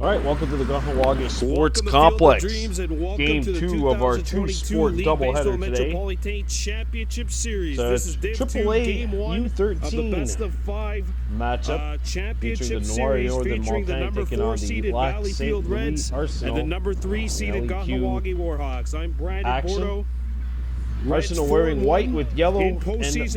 All right, welcome to the Kahnawake Sports Complex. Game 2 of our two-sport doubleheader today. Metropolitaine Championship Series. So this is AAA U13 of the best of 5 matchup championship featuring the series, featuring the number 4 seeded Valleyfield Reds Arsenal, and the number 3 seeded Kahnawake Warhawks. I'm Brandon Bordeaux. Arsenal wearing white with yellow and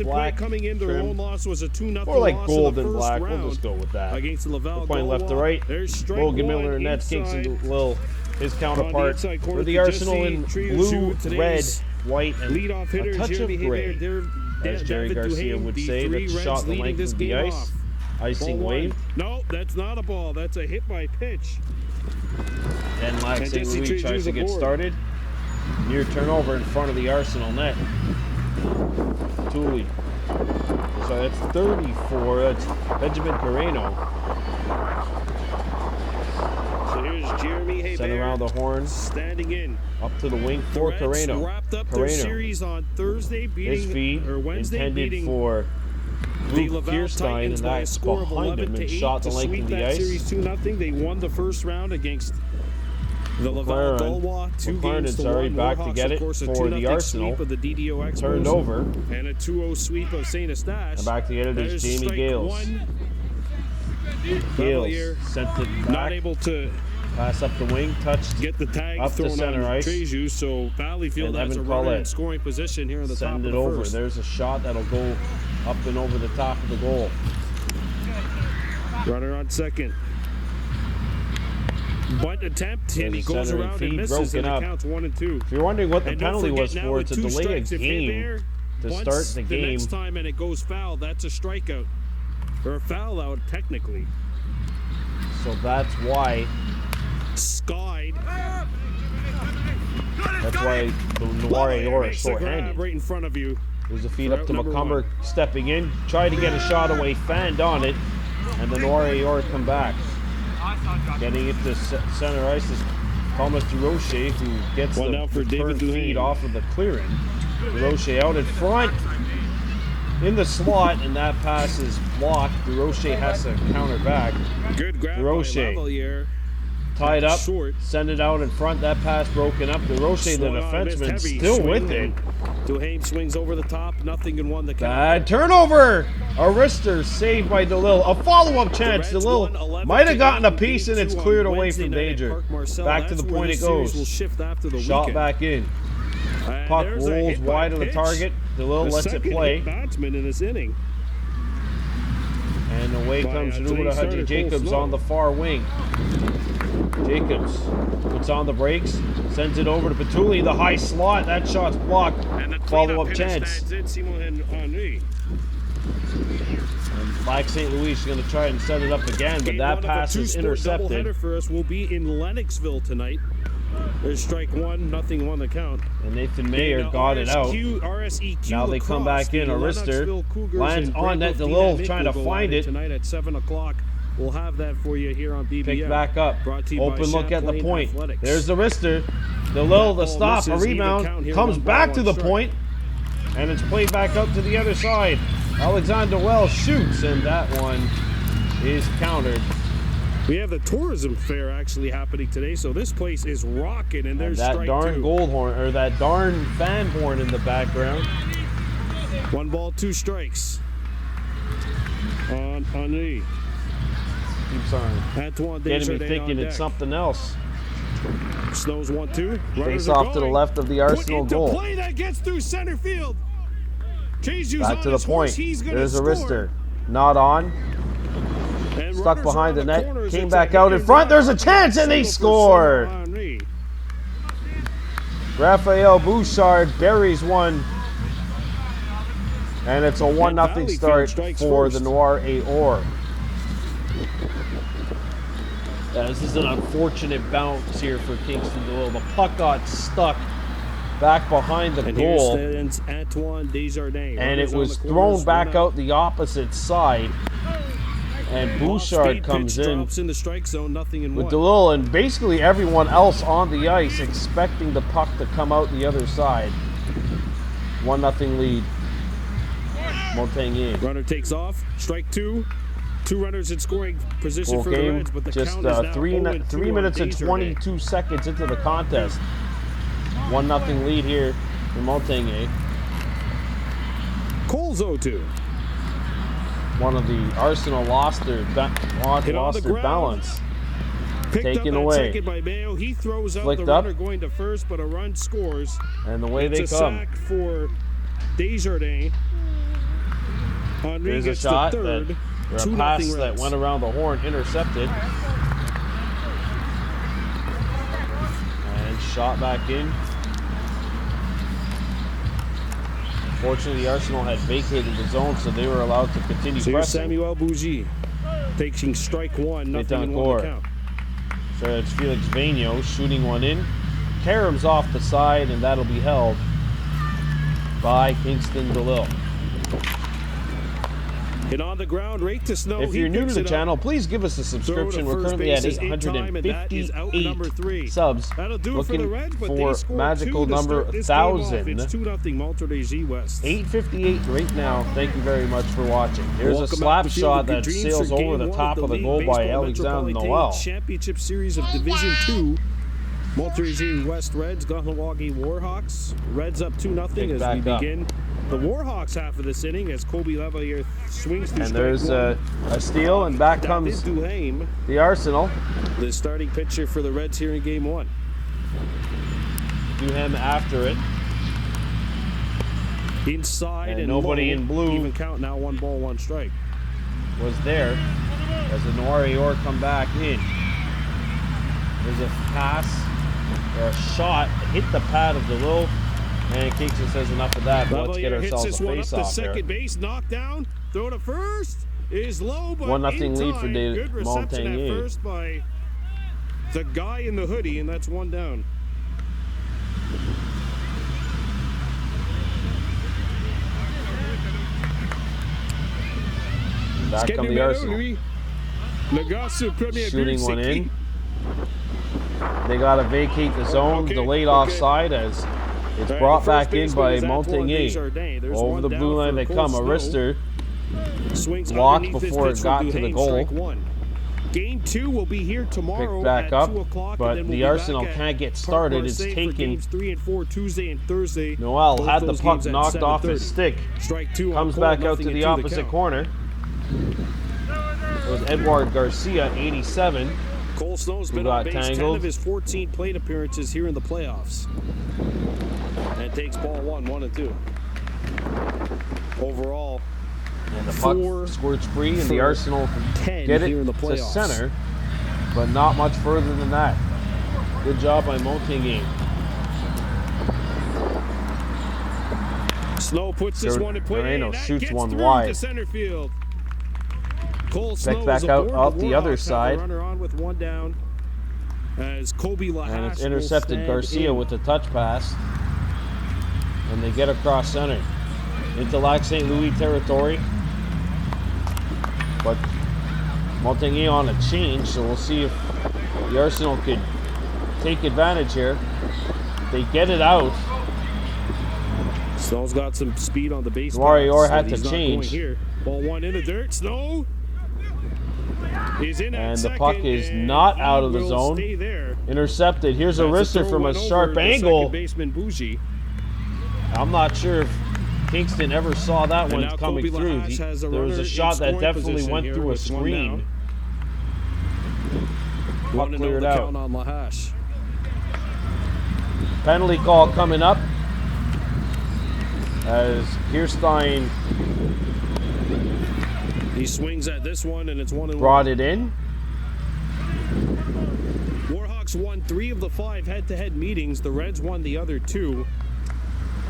black coming in. Their lone loss was a 2-0 or like loss gold in the and first black. round We'll just go with that. Against the We're playing left to right. Logan Miller and Nets Kingston Lil, his counterpart. For the Arsenal in blue, red, white, and a touch of gray. As Jerry Garcia would say, that's a shot the length of the ice. Icing wave. No, that's not a ball. That's a hit by pitch. And Lac St. Louis tries to get started. Near turnover in front of the Arsenal net. Thule. So that's 34. That's Benjamin Carreno. So here's Jeremy Hebert. Sent around the horn. Standing in. Up to the wing for Carreno. Wrapped up their series on Thursday, his feed intended for Luke Kierstein, and that's behind him and shot the length of the ice. Series 2-0. They won the first round against the McLaren, back to get it for the Arsenal. Of the DDO turned over. And a 2-0 sweep of St. Eustache. And back to get it is Jamie Gales. Gales sent it back. Not able to pass up the wing, touched, get the tag up thrown to center on ice. Treju, so Valleyfield has a runner in scoring position here in the top of the over. first. There's a shot that'll go up and over the top of the goal. Runner on second. Bunt attempt, and he goes around and misses, and it counts 1 and 2. If you're wondering what the penalty was for, it's a delay of game to start the game. The next time and it goes foul, that's a strikeout. Or a foul out, technically. So that's why. Skied. That's why the Noir Aor is short-handed. Right in front of you. There's a feed up to McCumber stepping in, tried to get a shot away, fanned on it, and the Noir Aor come back. Getting it to center ice is Thomas Durocher, who gets the return feed off of the clearing. Durocher out in front in the slot, and that pass is blocked. Durocher has to counter back. Good grab Durocher tied up, send it out in front. That pass broken up. Durocher, the defenseman, still with it. Duhaime swings over the top, nothing in one. The bad turnover. Arister saved by DeLille. A follow-up chance. DeLille might have gotten a piece, and it's cleared away from danger. Back to the point it goes. Shot back in. Puck rolls wide of the target. DeLille lets it play. Batsman in this inning. And away comes Ruben Hadji Jacobs on the far wing. Jacobs puts on the brakes, sends it over to Petuli, the high slot. That shot's blocked. Follow-up chance. And Lac St. Louis is going to try and set it up again, but that pass is intercepted. Doubleheader for us will be in Lennoxville tonight. There's strike one, nothing on the count. And Nathan Mayer got it out. Now they come back in. Arister lands on net. DeLille trying to find it. Tonight at 7 o'clock. We'll have that for you here on BBM. Pick back up. Open look at the point. There's Arister. DeLille, the stop, a rebound. Comes back to the point. And it's played back up to the other side. Alexander Wells shoots, and that one is countered. We have the tourism fair actually happening today, so this place is rocking, and there's that darn gold horn, or that darn fan horn in the background. 1 ball, 2 strikes. On Henri. Keeps on Antoine getting me thinking it's something else. Snows 1-2. Face off to the left of the Arsenal goal. Play that gets through center field. Back to the point. There's Arister. Not on. Stuck behind the net. Came back out in front. There's a chance, and they score. Raphael Bouchard buries one. And it's a 1-0 start for the Noir Aor. This is an unfortunate bounce here for Kingston DeLille. The puck got stuck back behind the goal. And it was thrown back out the opposite side. And Bouchard comes in with DeLille and basically everyone else on the ice expecting the puck to come out the other side. 1-0 lead. Montagnier. Runner takes off. Strike 2. Two runners in scoring position Full for the game, Reds, but the just count is now 3 0-2 minutes on and Desjardins. 22 seconds into the contest. 1-0 lead here for Montagnier. Cole's 0-2. One of the Arsenal lost their balance. Picked Taken up away. second by Mayo. He throws out Flicked the up. runner going to first, but a run scores. And the way It's they a come. sack for Desjardins. Henri There's a gets shot the third. that, or a 2-0 pass that Reds. went around the horn, intercepted. And shot back in. Fortunately, Arsenal had vacated the zone, so they were allowed to continue So here's pressing. Samuel Bougie taking strike one, nothing in one to count. So it's Felix Vaino shooting one in. Karam's off the side, and that'll be held by Kingston DeLille. And on the ground, rate to Snow. If He you're new to picks the it up. channel, please give us a subscription. We're first currently at base is in time, and that is out number 3. 858 subs. That'll do it for Looking the Reds, but for they scored magical 2 to number start this game off. 1,000. It's 2-0 Monterey West. 8:58 right now. Thank you very much for watching. Here's Welcome a back slap to Field shot of Good that Dreams sails for over Game the 1 top of the League goal by Baseball Alexandre Metropolitaine Noel. Championship Series of Division 2. Monterey West Reds, Kahnawake Warhawks. Reds up 2-0 Pick as back we up. begin the Warhawks half of this inning as Kobe Lavalier swings through And strike there's one. a steal, and back comes David Duhaime, the Arsenal. the starting pitcher for the Reds here in Game 1. Duhaime after it. Inside And and nobody low, in blue. Even count now, 1 ball, 1 strike. Was there as the Noir come back in. There's a pass or a shot, hit the pad of the low, and Kingston says enough of that. But let's get Lavalier hits ourselves this a one face up to off second there. base, knocked down, throw to first is low, but 1-0 in lead for time. Good reception at Montagnier. first by the guy in the hoodie, and that's 1 down. Back come the Arsenal. Shooting Shooting one in. They got to vacate the zone, Okay, delayed okay. offside as it's Right, brought the first back in baseman by is Antoine Montagnier. Desjardins. There's Over one the down blue line for they Cole come. Snow. Arister Swings blocked underneath this before it pitch got from to the Duhaime, goal. strike 1. Game 2 will be here tomorrow Picked back at up, 2 o'clock. but and then we'll the be Arsenal back at can't get Park started. It's Marseille for taken. games 3 and 4 Tuesday and Thursday. Noel Both had the those puck games at knocked off 7:30. his stick. Strike 2 on Comes Cole, back out nothing to the into opposite count. corner. It was Edward Garcia, 87. Cole Snow's who been got on base 10 tangled. of his 14 plate appearances here in the playoffs. And takes ball 1, 1 and 2. Overall, And the 4 puck squirts free, and the for Arsenal 10 get it here in the to playoffs. center, but not much further than that. Good job by Montagnier. Snow puts this one in play. Moreno And that shoots gets one through wide. to center field. Cole Snow back is out aboard. up the Warhawks other have side. the runner on with 1 down. As Kobe Lahash And it's will intercepted stand Garcia in. with the touch pass. And they get across center into Lac St. Louis territory. But Montagnier on a change, so we'll see if the Arsenal could take advantage here. They get it out. Snow's got some speed on the base. Warrior pass, had but to he's not change. going Here. Ball 1 in the dirt. Snow is in at And the second, puck is and not he out of the will zone. Stay there. Intercepted. Here's a As the wrister throw from a went over sharp the angle. second baseman Bougie. I'm not sure if Kingston ever saw that And one now coming Kobe through. Lahash has a There was runner a in shot that scoring definitely position went here through a with 1 screen. down. Puck 1-0 cleared the out. count on Lahash. Penalty call coming up as Kirstein He swings at this one, and it's 1-1. brought it in. Warhawks won 3 of the 5 head-to-head meetings. The Reds won the other 2.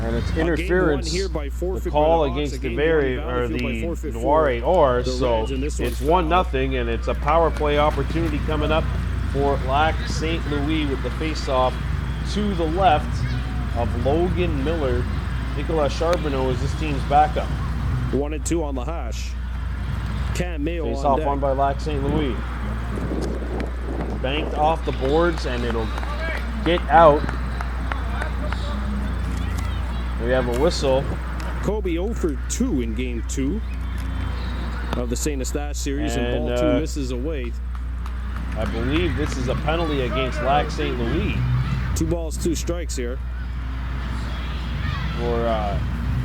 And it's A game interference. won here by forfeit The by call the Hawks, against a the game very won in or Valleyfield by the forfeit for Noir or the so Reds, and this one's it's foul. 1-0, and it's a power play opportunity coming up for Lac St. Louis with the face-off to the left of Logan Miller. Nicolas Charbonneau is this team's backup. 1 and 2 on the hash. Cam Mayo Face on off deck. won by Lac St. Louis. Banked off the boards, and it'll get out. We have a whistle. Kobe 0 for 2 in game 2. of the St. Eustache series, and ball 2 misses away. I believe this is a penalty against Lac St. Louis. 2 balls, 2 strikes here. For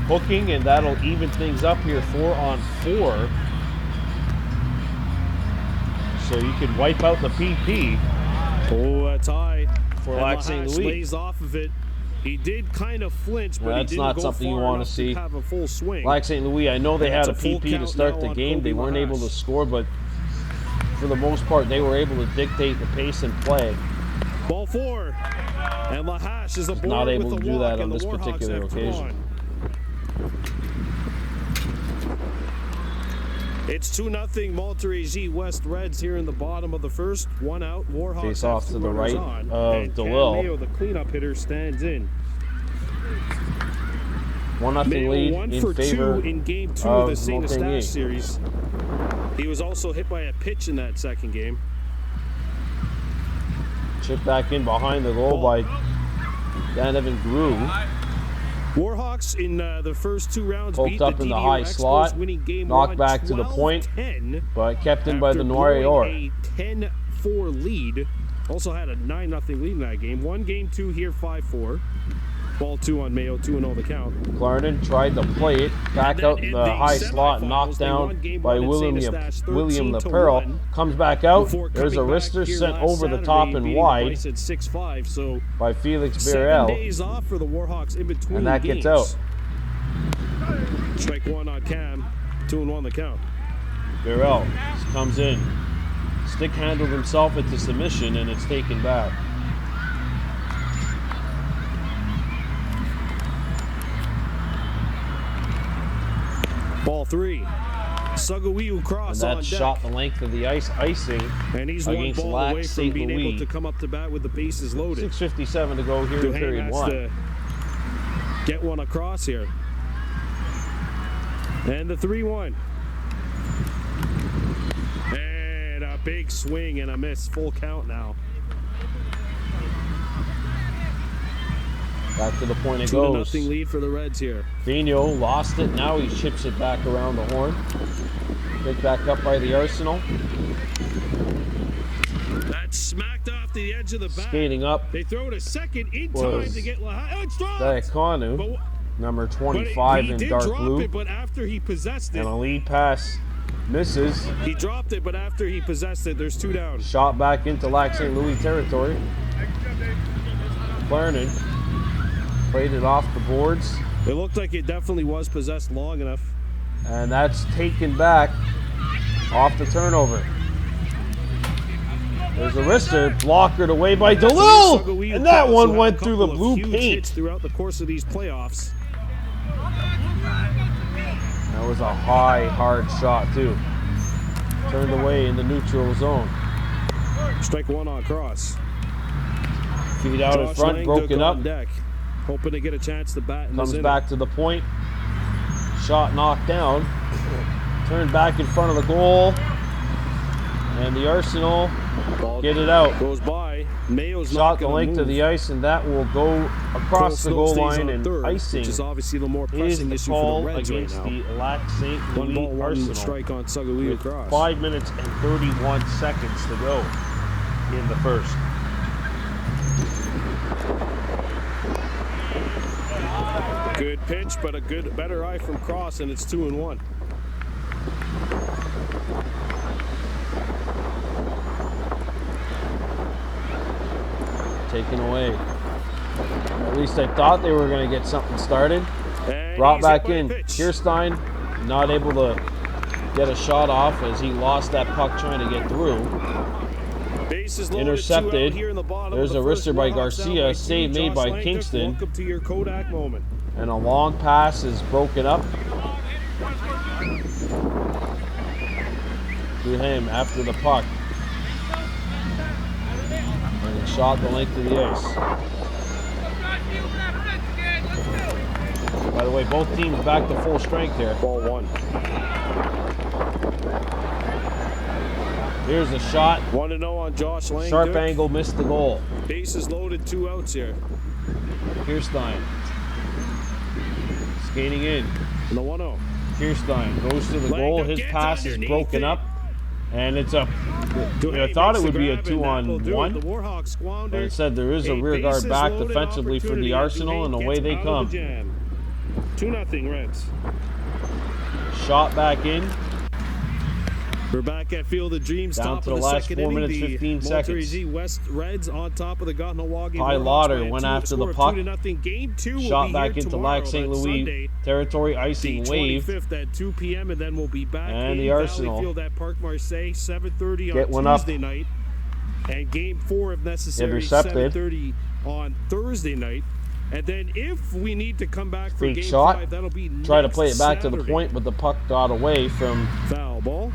hooking, and that'll even things up here 4-on-4. So you can wipe out the PP. Oh, that's high. For Lac St. Louis. Lays off of it. He did kind of flinch, but that's he didn't not go something you far want enough to see. have a full swing. Lac St. Louis, I know they had a full PP to count start now the on game. They weren't able to Lahache. score, but for the most part, they were able to dictate the pace and play. Ball 4. And Lahache is aboard Not able with to the do walk, that on and the this Warhawks particular have occasion. drawn. It's 2-0 Montérégie West Reds here in the bottom of the first. 1 out. Warhawks Face off have to 2 the runners right on. of And DeLille. Mayo, the cleanup hitter, stands in. 1-0 Mayo lead 1 in for favor 2 in game 2 of the of St. Eustache Montagny. series. He was also hit by a pitch in that second game. Chip back in behind the goal by Donovan Grew. Warhawks in the first 2 rounds Poked beat up the in the DDO high Expos, slot, winning game knocked 1, back to the point, 12-10 but kept in by after the blowing Noir. a 10-4 lead. Also had a 9-0 lead in that game. Won game 2 here 5-4. Ball 2 on Mayo, 2-0 the count. Clarendon tried to play it back out in the high slot, knocked down by William LaPerle. Comes back out. There's a wrister sent over the top and wide at 6-5, so by Felix 7 Barrel, days off for the Warhawks in between and that games. gets out. Strike 1 on Cam, 2-1 the count. Barrel comes in, stick handled himself into submission, and it's taken back. Ball 3. Sagawiu cross And on that deck. shot the length of the ice, icing And he's 1 against ball Lac away from St. being able Louis. to come up to bat with the bases loaded. 6:57 to go here in Duhane period has 1. to get one across here. And the 3-1. And a big swing and a miss. Full count now. Back to the point it 2-0 goes. lead for the Reds here. Vino lost it. Now he chips it back around the horn. Picked back up by the Arsenal. That's smacked off the edge of the bat. Skating up They throw it a second in time to get Lahache. Oh, it's dropped! Diakonu, But- number but 25 he in did dark drop blue. it, but after he possessed it, And a lead pass misses. he dropped it, but after he possessed it, there's 2 down. Shot back into Lac St. Louis territory. Clarendon played it off the boards. It looked like it definitely was possessed long enough. And that's taken back off the turnover. There's a wrister, blockered away by DeLille! Sagawiu And that also one had went a through the couple of blue huge paint. hits throughout the course of these playoffs. That was a high, hard shot, too. Turned away in the neutral zone. Strike 1 on cross. Feet out in Josh front, Lang broken took up. on deck, hoping to get a chance to bat in Comes this back to the point. Shot knocked down. Turned back in front of the goal. And the Arsenal Ball get it out. goes by. Mayo's Shot not the going length to of the ice, and that will go across the goal line, and icing which is obviously the more is pressing the issue for call the Reds right against now. the Lac St. 1 Louis ball, 1 Arsenal. strike on Sagawiu With across. 5 minutes and 31 seconds to go in the first. Good pitch, but a better eye from Cross, and it's 2-1. Taken away. At least I thought they were going to get something started. And Brought he's hit back by a in. pitch. Kirstein not able to get a shot off as he lost that puck trying to get through. Bases loaded, 2 out Intercepted. here in the bottom There's of the a first. wrister by Warhawks Garcia. out by Save 2. made Josh by Langdon, Kingston. Welcome to your Kodak moment. And a long pass is broken up to him after the puck. And he shot the length of the ice. By the way, both teams back to full strength here. Ball 1. Here's a shot. 1-0 on Josh Lang. Sharp angle, missed the goal. Bases loaded, 2 outs here. Kirstein skating in. And the 1-0. Kirstein goes to the Leg goal. up, His gets pass is underneath broken it. up. And it's a... Duhay I thought it makes would the be a grab, and that will do it. 2-on-1. The Warhawks squander. But instead, there is a rear guard bases back loaded defensively for opportunity the as Arsenal, Duhay and away gets they out of come. the jam. 2-0 Reds. Shot back in. We're back at Field of Dreams, Down top to of the the last second 4 inning. minutes, 15 seconds. Monterey West Reds on top of the Kahnawake. Ty Lauder went after the puck. Game 2 will Shot be back here into tomorrow, Lac St. that's Louis Sunday, territory, the icing wave. 25th at 2 p.m. and then we'll be back And in the Arsenal Valleyfield at Parc Marseille, 7:30 get on one up. Tuesday night, and Game 4 if necessary, Intercepted. 7:30 on Thursday night. And then if we need to come back for Fake Game shot. 5, that'll be Try to next play it back to the Saturday. point, but the puck got away from Foul ball.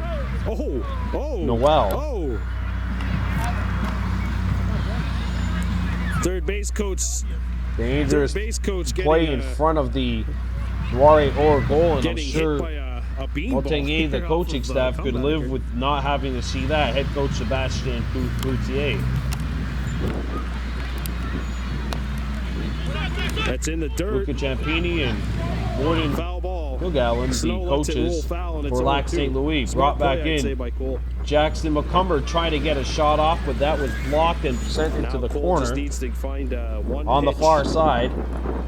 Oh. Noel. Oh. Third base coach. dangerous Third base coach play getting in front of the Noire or goal, and I'm getting sure hit by a beanball. Montagnier, the off coaching of, staff, could comebacker. live with not having to see that. Head coach Sebastien Cloutier. That's in the dirt. Luca Ciampini and Gordon Foul ball. Kilgallen, Snow the lets it roll coaches foul, and it's for Lac 0-2. St. Louis, Smart brought back play, I'd say, in. by Cole. Jackson McCumber trying to get a shot off, but that was blocked and sent into Now the Cole corner just needs to find one on the pitch. far side.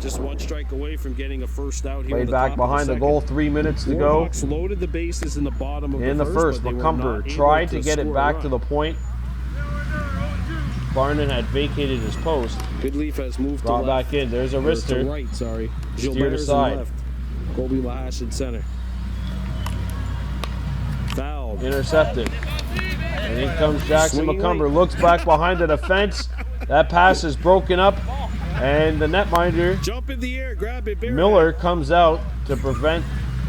Just one strike away from getting a first out here. Played in the back top behind of the the goal, 3 minutes to go. Warhawks loaded the bases in the bottom of In the first, but they were McCumber not able tried to get it score a back run. to the point. Barnon had vacated his post. Goodleaf has moved Brought to left. back in. There's a Or to wrister. right, sorry. Steered Gilbert's in aside. left. Colby Lahash in center. Foul. Intercepted. And in comes Jackson Swinging McCumber. right. Looks back behind the defense. That pass is broken up. And the netminder, Jump in the air, grab it. bare Miller, comes out to prevent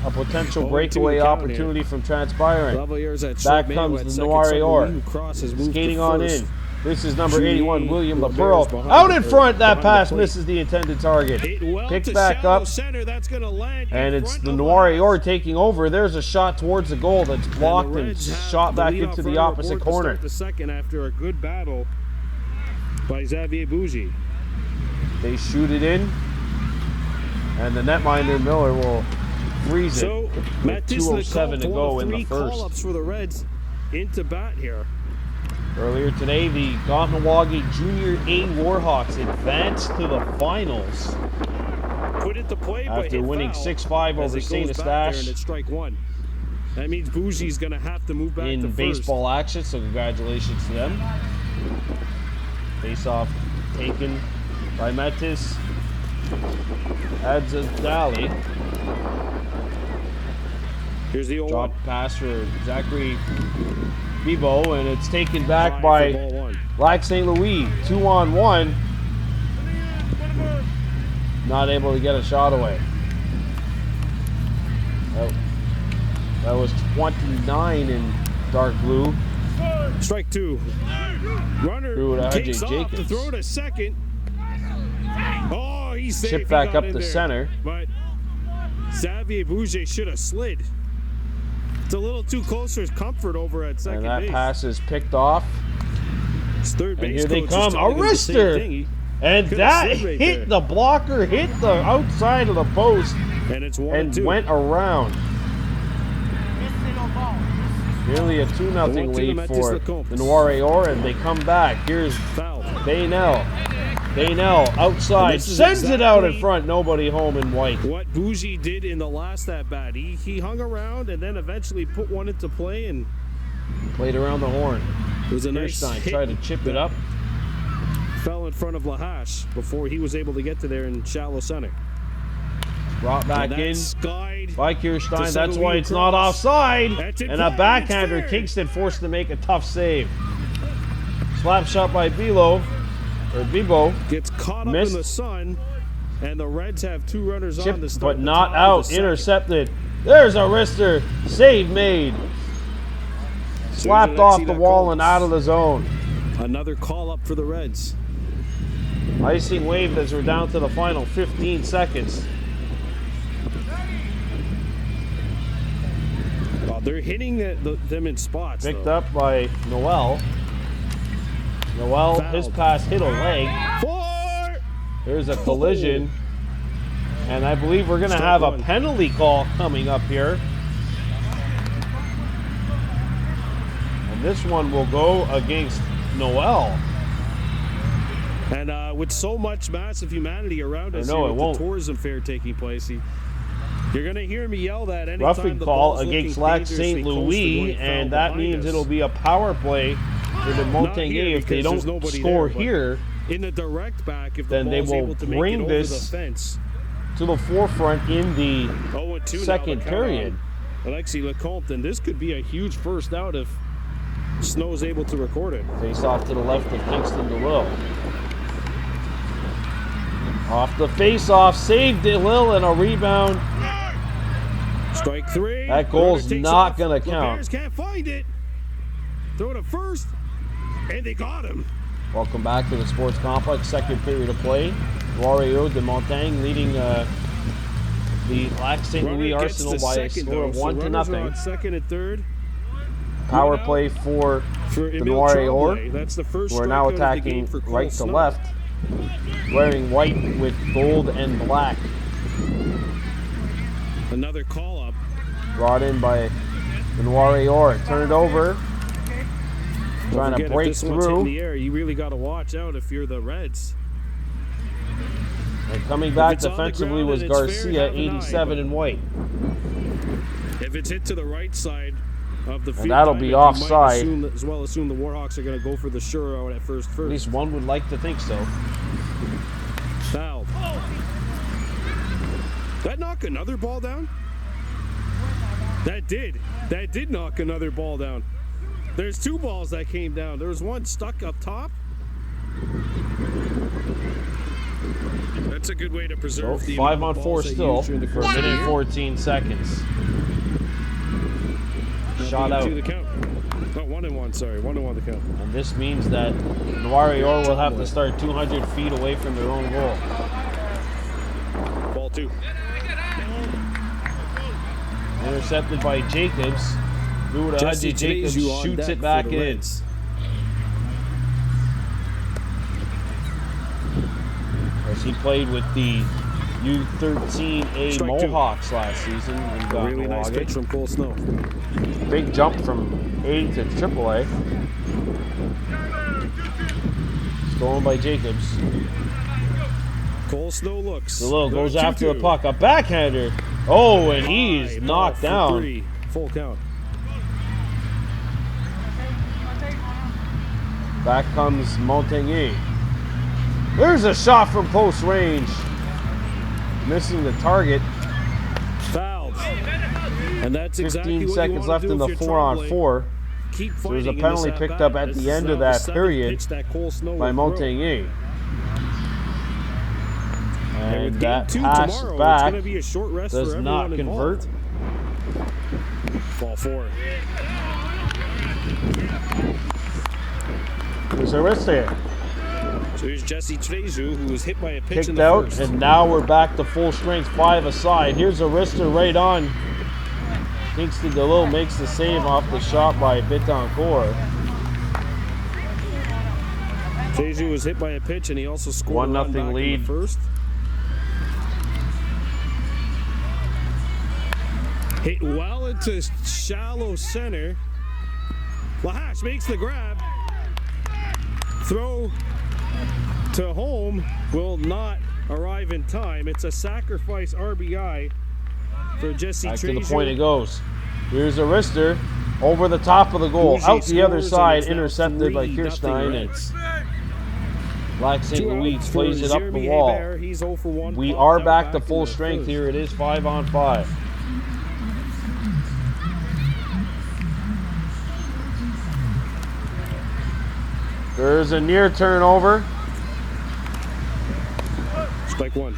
a potential 0-2 breakaway count here. opportunity from transpiring. Lavalliere's at Back short man, comes at the second, Noire Sutton Or. Lee, who crosses, moved to Skating on first. in. This is number Julian 81, William Robert's LaPearl. behind Out the- in front, that behind the pass plate. misses the intended target. Hit well Picked to back shallow up, center. That's going to land in and it's front the of Noire Lahash. Or taking over. There's a shot towards the goal that's blocked and Reds have shot the back leadoff into the runner opposite aboard to corner. start the second after a good battle by Xavier Bougie. They shoot it in, and the netminder Miller will freeze it So, with Matt Tisler 2:07 to go in the three first. call-ups for the Reds into bat here. Earlier today, the Kahnawake Junior A Warhawks advanced to the finals Put it to play, but after hit winning foul 6-5 as over it St. goes back there, and Eustache it's strike one. That means Bougie's going to have to move back to in first. baseball action, so congratulations to them. Face-off taken by Metis Adzadali. Here's the old Drop one. pass for Zachary Bebo, and it's taken back High for by ball one. Lac St. Louis. 2-on-1. Not able to get a shot away. That was 29 in dark blue. Strike two. Runner Threw it to takes RJ off to Jacobs. throw to second. Oh, he's safe. Chip He back got up in the there. center. But Xavier Bougie should have slid. It's a little too close for his comfort over at second And that base. pass is picked off. His third And base here they coach is come. telling A him the same wrister. thing. And Could've that slid right hit there. the blocker, hit the outside of the post, And it's 1-2. and went around. Nearly a 2-0 1-2 lead to for Matis the Noire Or, and they come back. Here's Foul. Baynell. Baynell outside, this is sends it out in exactly front. Nobody home in white. What Bougie did in the last at bat. He hung around and then eventually put one into play, and Played around the horn. it was a nice Kirstein hit. tried to chip it up. Fell in front of Lahash before he was able to get to there in shallow center. Brought back And in that's skied. by Kirstein. to That's why Louis it's not cross. offside. That's in And a play, backhander. it's fair. Kingston forced to make a tough save. Slap shot by Bebo. Gets caught up Missed. in the sun, and the Reds have two runners on to Chipped, start but the not top of the out. second. Intercepted. There's a wrister. Save made. Slapped let's off see the that wall goes. and out of the zone. Another call up for the Reds. Icing wave as we're down to the final 15 seconds. They're hitting them in spots. Picked though. up by Noel. Noel, his Fouled. pass hit a leg. 4. There's a collision. And I believe we're going to have a penalty call coming up here. And this one will go against Noel. And with so much massive humanity around us here with the tourism fair taking place, you're going to hear me yell that anytime roughing the call ball's against looking Lac St. dangerously close to Louis, going and foul that behind means us. it'll be a power play for the Montagnier. If they don't score here, in the direct back, if the then they ball's will able to make bring it over this the fence. to the forefront in the 0-2 second period. Alexis Lecomte, and this could be a huge first out if Snow's able to record it. Face off to the left of Kingston DeLille. Off the face-off, saved DeLille, and a rebound. Strike three. That goal's not going to count. Bears can't find it. Throw it to first, and they got him. Welcome back to the Sports Complex, second period of play. Warhawks de Montagne leading the Lac St. Louis Arsenal by a score of 1-0. Second and third. Power play for the Warhawks. That's the first. We're now attacking right to left, wearing white with gold and black. Another call up. Brought in by the Warhawks. Turned over. Trying to break through. In the air, you really got to watch out if you're the Reds. And coming back defensively was Garcia, 87 in white. If it's hit to the right side of the field, and that'll be offside. Assume the Warhawks are going to go for the sure out at first. At least one would like to think so. Fouled. That knock another ball down? That did knock another ball down. There's two balls that came down. There was one stuck up top. That's a good way to preserve the 5-on-4 still for a minute and 14 seconds. Shot out. The count. No, 1-1, sorry. 1-1 the count. And this means that Warrior will have to start 200 feet away from their own goal. Ball two. Intercepted by Jacobs. Jesse Jacobs shoots it back in. As he played with the U13A Mohawks last season in Kahnawake. Really nice pitch from Cole Snow. Big jump from A to AAA. Stolen by Jacobs. Cole Snow looks. DeLille goes after the puck. A backhander. Oh, and he's knocked down. 3. Full count. Back comes Montagnier. There's a shot from post range. Missing the target. Fouled. And that's 15 seconds left in the 4-on-4. So there's a penalty picked up at the end of that period by Montagnier. And that pass back does not convert. Ball 4. There's a wrist there. So here's Jesse Treju, who was hit by a pitch Kicked in the out, first. and now we're back to full strength, 5 aside. Here's a wrister right on. Kingston DeLille makes the save off the shot by Betancourt. Treju was hit by a pitch, and he also scored 1-0 lead. In the first. Hit well into shallow center. Lahash makes the grab. Throw to home will not arrive in time. It's a sacrifice RBI for Jesse Treju. Back to the point it goes. Here's a wrister over the top of the goal. Out the other side, intercepted by Kirstein. And Lac St. Louis plays it up the wall. We are back to full strength here. It is 5-on-5. There's a near turnover. Strike 1.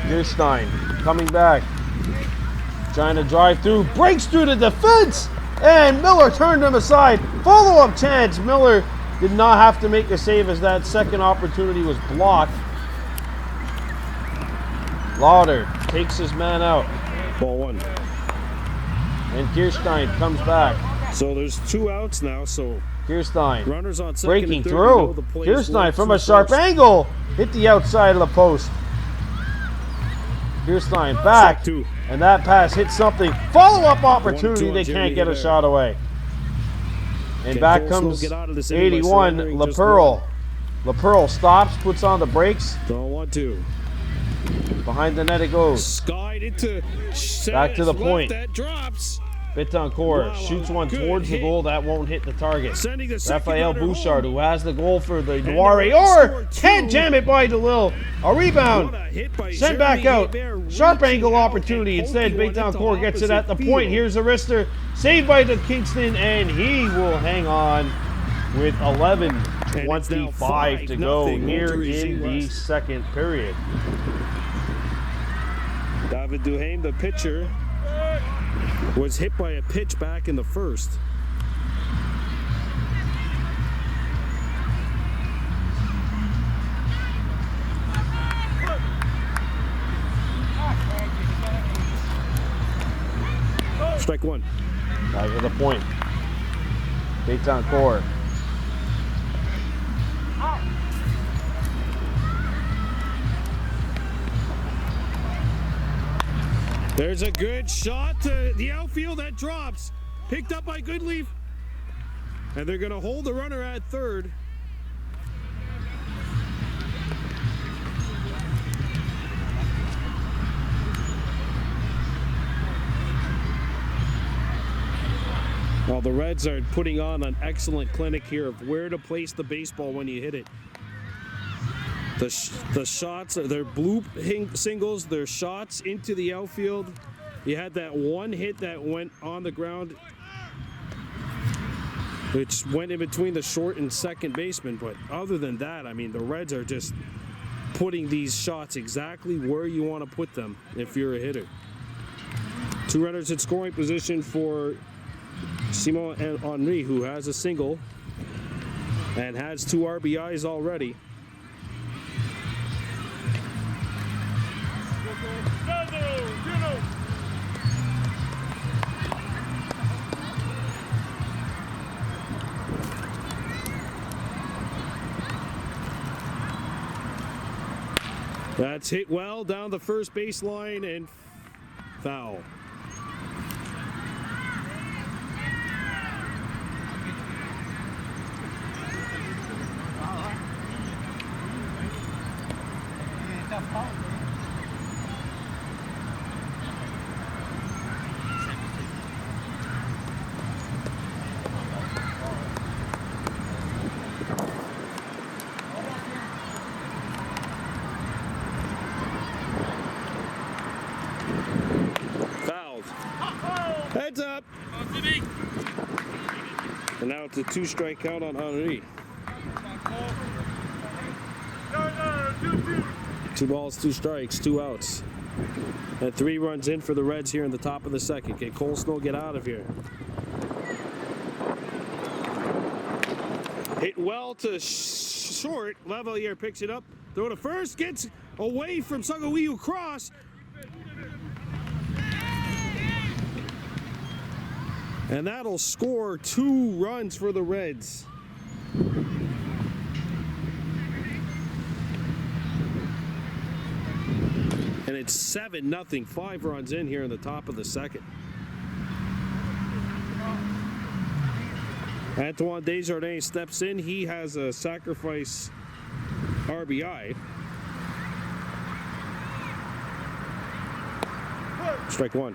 Kirstein coming back. Trying to drive through. Breaks through the defense. And Miller turned him aside. Follow-up chance. Miller did not have to make a save as that second opportunity was blocked. Lauder takes his man out. Ball 1. And Kirstein comes back. So there's 2 outs now, so Kirstein runners on second breaking and third, through. Kirstein from a sharp angle hit the outside of the post. Here's Stein back, Two. and that pass hits something. Follow-up opportunity, 1-2 they on Jeremy can't get a Hebert. shot away. And Can back Coleslaw comes get out of this inning by 81, surrendering just LaPearl. LaPearl stops, puts on the brakes. Don't want to. Behind the net it goes. Skied into Back to the point. That drops. Betancourt Wow, shoots one good towards the hit. goal. That won't hit the target. Sending the second Raphael runner Bouchard, home. who has the goal for the the Warriors, Warriors or score can't two. jam it by DeLille. A rebound. What a hit by Sent Jeremy back out. Hebert, Sharp reaching angle out opportunity. and Instead, poking one into Betancourt gets it at the opposite point. field. Here's a wrister. Saved by the Kingston, and he will hang on with 11:25 to go 5-0 here Monterey in the West. second period. David Duhaime, the pitcher, was hit by a pitch back in the first. Strike one. Back to the point. Betancourt. There's a good shot to the outfield that drops. Picked up by Goodleaf. And they're going to hold the runner at third. Well, the Reds are putting on an excellent clinic here of where to place the baseball when you hit it. The shots, they're blue singles, they're shots into the outfield. You had that one hit that went on the ground, which went in between the short and second baseman. But other than that, I mean, the Reds are just putting these shots exactly where you want to put them if you're a hitter. Two runners in scoring position for Simon and Henry, who has a single and has 2 RBIs already. That's hit well down the first baseline and foul. Fouled. Heads up. And now it's a 2-strike count on Henry. 2 balls, 2 strikes, 2 outs. And 3 runs in for the Reds here in the top of the second. Can Coleslaw get out of here? Hit well to short. Lavalier picks it up. Throw to first. Gets away from Sagawiu cross. And that'll score 2 runs for the Reds. And it's 7-0, 5 runs in here in the top of the second. Antoine Desjardins steps in. He has a sacrifice RBI. Strike one.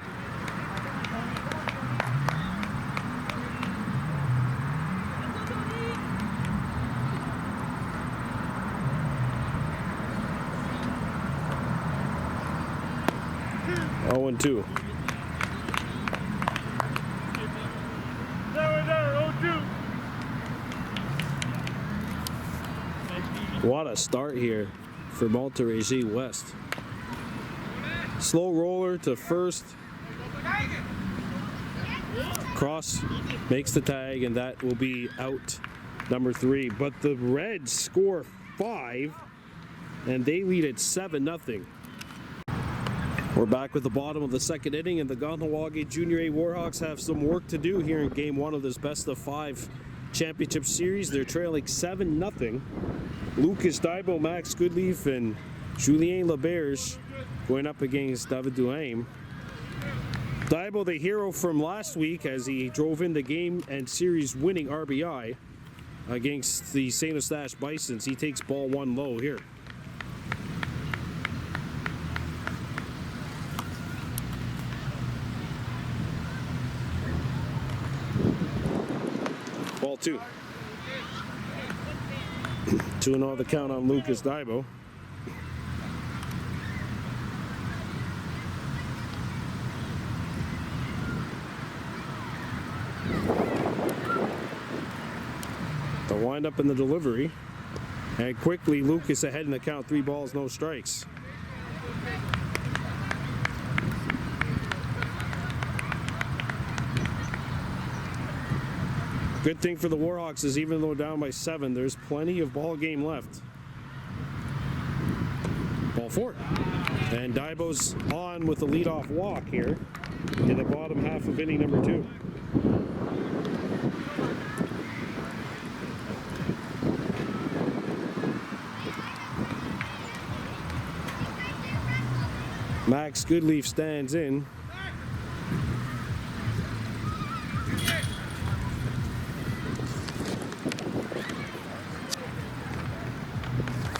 Oh, and 2. What a start here for Monterey West. Slow roller to first. Cross makes the tag, and that will be out number 3. But the Reds score 5, and they lead at 7-0. We're back with the bottom of the second inning, and the Kahnawake Junior A Warhawks have some work to do here in Game 1 of this best-of-5 championship series. They're trailing 7-0. Lucas Daibo, Max Goodleaf, and Julien Laberge going up against David Duhaime. Daibo, the hero from last week, as he drove in the game and series winning RBI against the St. Eustache Bisons. He takes ball 1 low here. Ball 2. 2-0 the count on Lucas Daibo. The wind up in the delivery. And quickly, Lucas ahead in the count. 3 balls, no strikes. Good thing for the Warhawks is even though down by 7, there's plenty of ball game left. Ball 4. And Daibo's on with the leadoff walk here in the bottom half of inning number 2. Max Goodleaf stands in.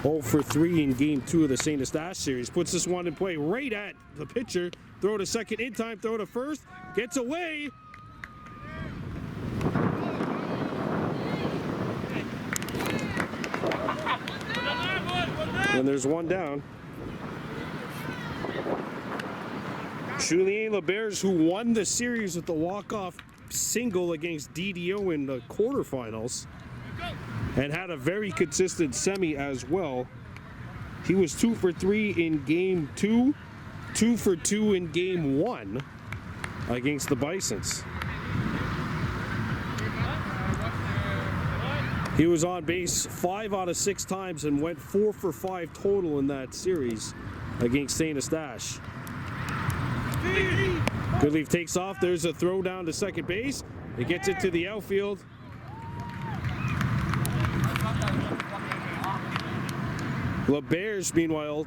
Oh for 3 in game 2 of the St. Eustache series. Puts this one in play right at the pitcher. Throw to second in time, throw to first. Gets away. And there's 1 down. Julien Lebers, who won the series with the walk-off single against DDO in the quarterfinals and had a very consistent semi as well. He was 2 for 3 in game 2, 2 for 2 in game 1 against the Bisons. He was on base 5 out of 6 times and went 4 for 5 total in that series against St. Eustache. Goodleaf takes off. There's a throw down to second base. It gets it to the outfield. LeBears, meanwhile,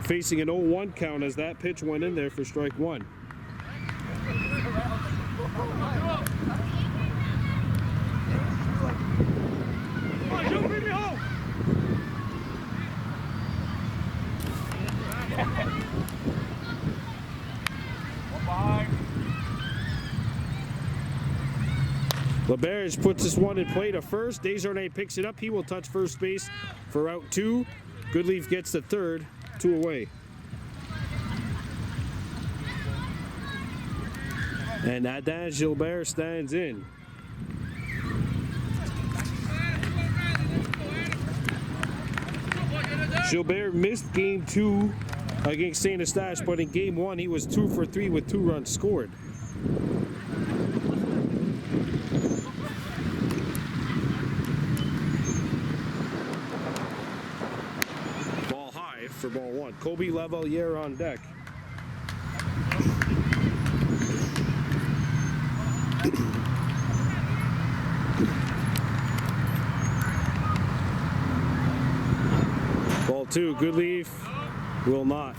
facing an 0-1 count as that pitch went in there for strike 1. LeBears puts this one in play to first. Desjardins picks it up. He will touch first base for out 2. Goodleaf gets the third, 2 away. And Adin Gilbert stands in. Gilbert missed game 2 against St. Eustache, but in game 1 he was 2 for 3 with 2 runs scored. Ball high for ball 1. Kobe Lavaliere on deck. Ball 2, Goodleaf will not.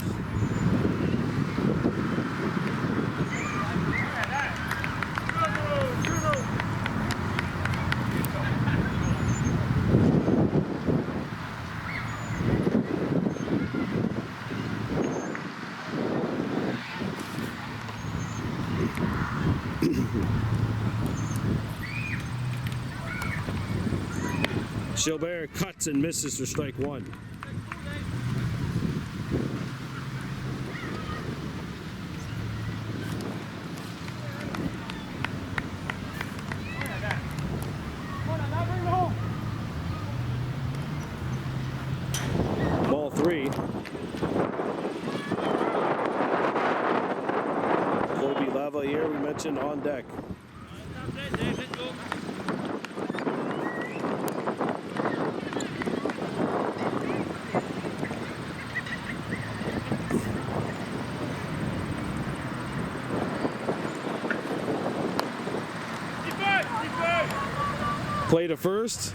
Gilbert cuts and misses for strike 1. Ball 3. Kobe Lavaliere, we mentioned, on deck. Play to first,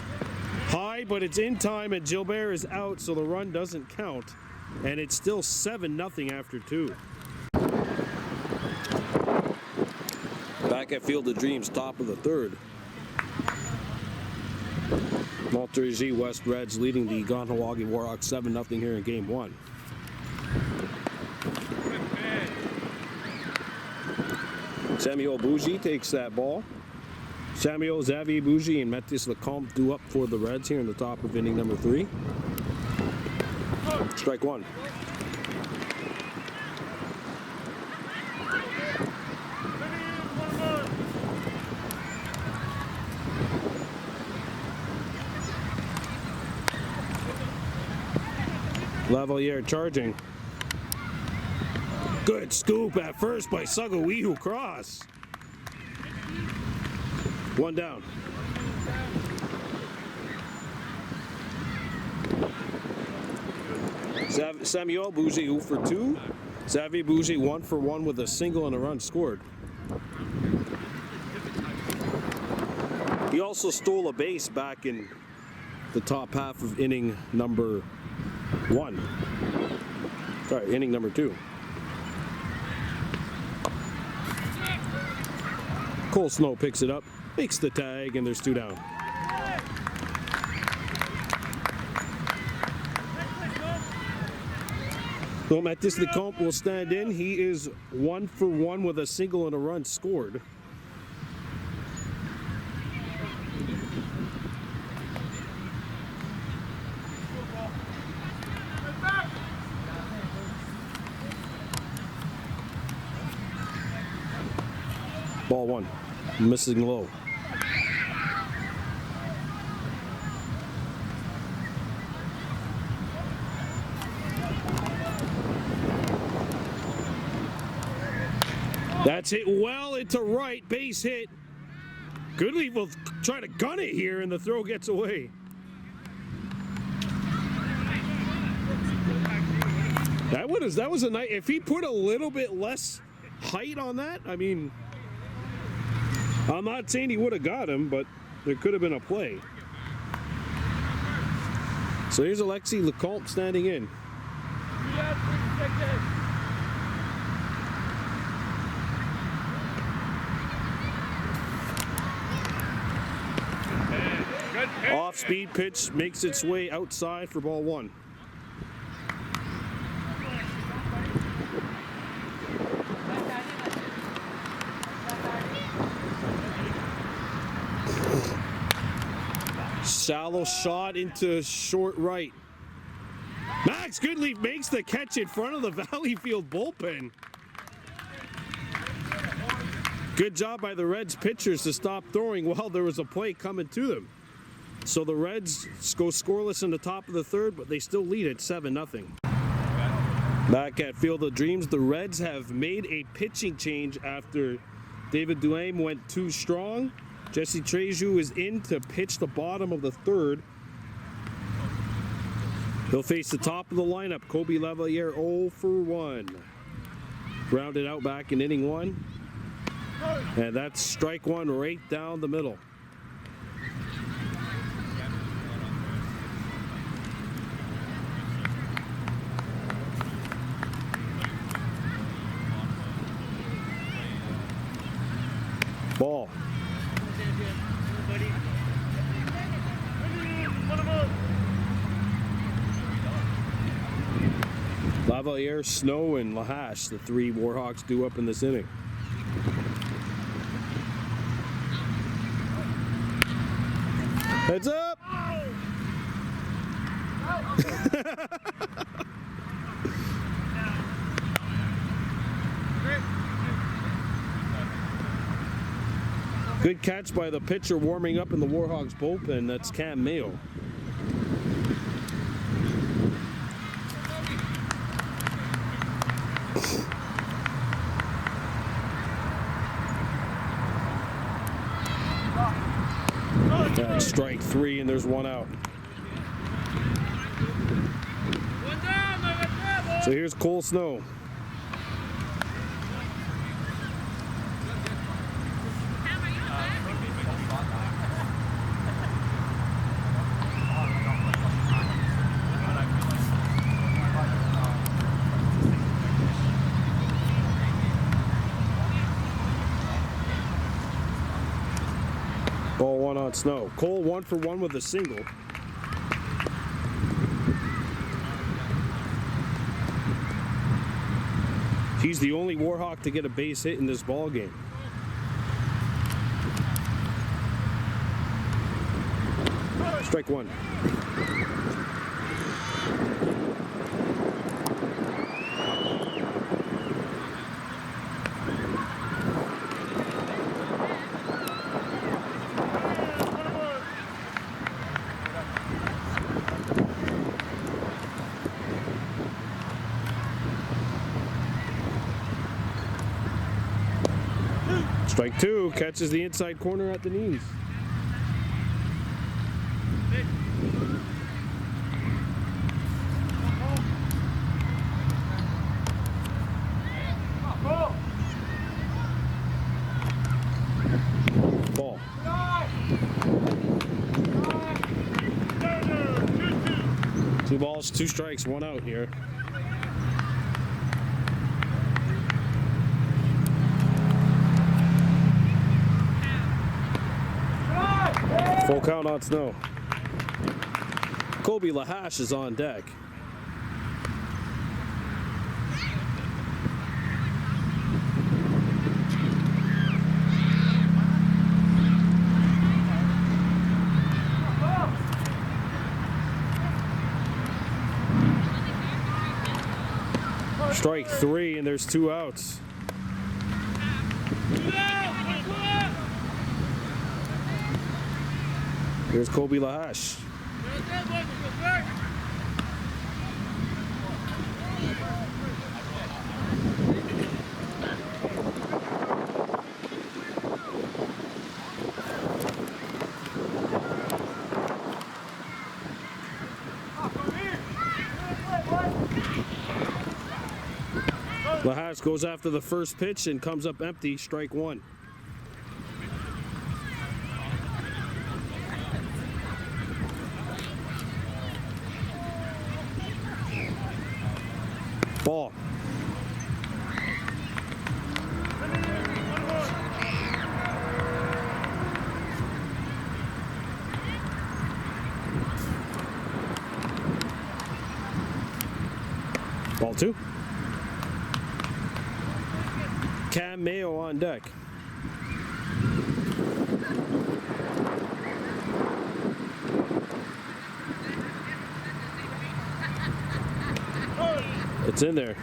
high, but it's in time and Gilbert is out, so the run doesn't count. and it's still 7-0 after 2. Back at Field of Dreams, top of the 3rd. Montérégie West Reds leading the Kahnawake Warhawks 7-0 here in Game 1. Samuel Bougie takes that ball. Samuel, Xavier Bougie, and Mathis Lecomte do up for the Reds here in the top of inning number 3. Strike 1. Lavalier charging. Good scoop at first by Sagawihu Cross. 1 down. Samuel Bougie 0 for 2. Xavier Bougie 1 for 1 with a single and a run scored. He also stole a base back in the top half of inning number 1. Sorry, inning number 2. Cole Snow picks it up, makes the tag, and there's 2 down. So Mathis Lecomte will stand in. He is 1 for 1 with a single and a run scored. Ball 1, missing low. That's hit well into right, base hit. Goodleaf will try to gun it here, and the throw gets away. That was a nice. If he put a little bit less height on that, I mean, I'm not saying he would have got him, but there could have been a play. So here's Alexis Lecomte standing in. Off-speed pitch makes its way outside for ball 1. Shallow shot into short right. Max Goodleaf makes the catch in front of the Valleyfield bullpen. Good job by the Reds pitchers to stop throwing while there was a play coming to them. So the Reds go scoreless in the top of the 3rd, but they still lead at 7-0. Back at Field of Dreams, the Reds have made a pitching change after David Duhaime went too strong. Jesse Treju is in to pitch the bottom of the 3rd. He'll face the top of the lineup. Kobe Lavalier 0 for 1. Grounded out back in inning 1. And that's strike 1 right down the middle. Ball. Lavalier, Snow, and Lahash, the 3 Warhawks do up in this inning. Heads up! Good catch by the pitcher warming up in the Warhawks bullpen. That's Cam Mayo. That's strike 3, and there's 1 out. So here's Cole Snow. Ball one on Snow. Cole 1 for 1 with a single. He's the only Warhawk to get a base hit in this ball game. Strike one. Strike two, catches the inside corner at the knees. Ball. 2 balls, 2 strikes, 1 out here. Full count on Snow. Kobe Lahash is on deck. Strike 3 and there's 2 outs. Here's Kobe Lahash. Lahash goes after the first pitch and comes up empty, strike 1. Ball. Ball 2. Cam Mayo on deck. It's in there.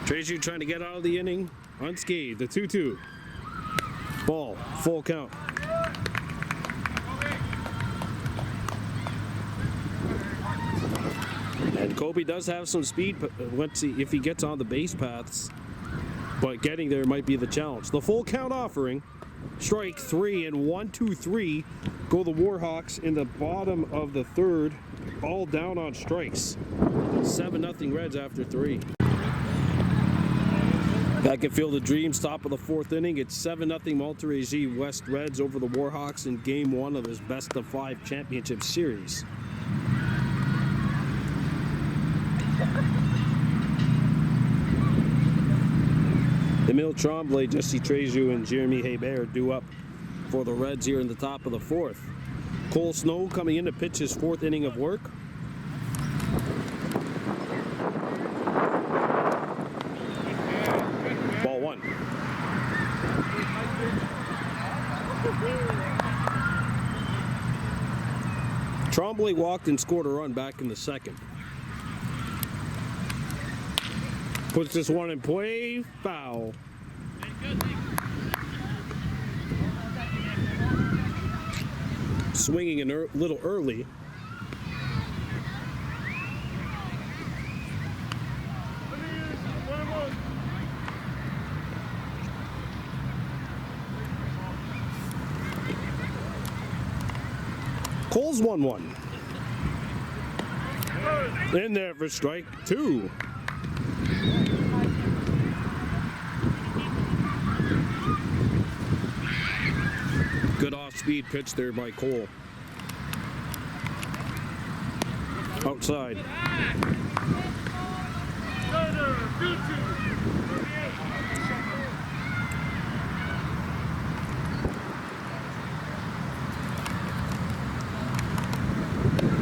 Tracy trying to get out of the inning unscathed. The 2-2. Ball, full count. And Kobe does have some speed, but let's see if he gets on the base paths. But getting there might be the challenge. The full count offering. Strike 3 and 1-2-3 go the Warhawks in the bottom of the 3rd. All down on strikes. 7-0 Reds after 3. Back at Field of Dreams, top of the 4th inning. It's 7-0 Monterey West Reds over the Warhawks in Game 1 of this best-of-5 championship series. Emile Tremblay, Jesse Treju, and Jeremy Hebert due up for the Reds here in the top of the 4th. Cole Snow coming in to pitch his 4th inning of work. Ball 1. Tremblay walked and scored a run back in the 2nd. Puts this one in play, foul. Swinging a little early. Cole's 1-1. In there for strike 2. Good off-speed pitch there by Cole. Outside.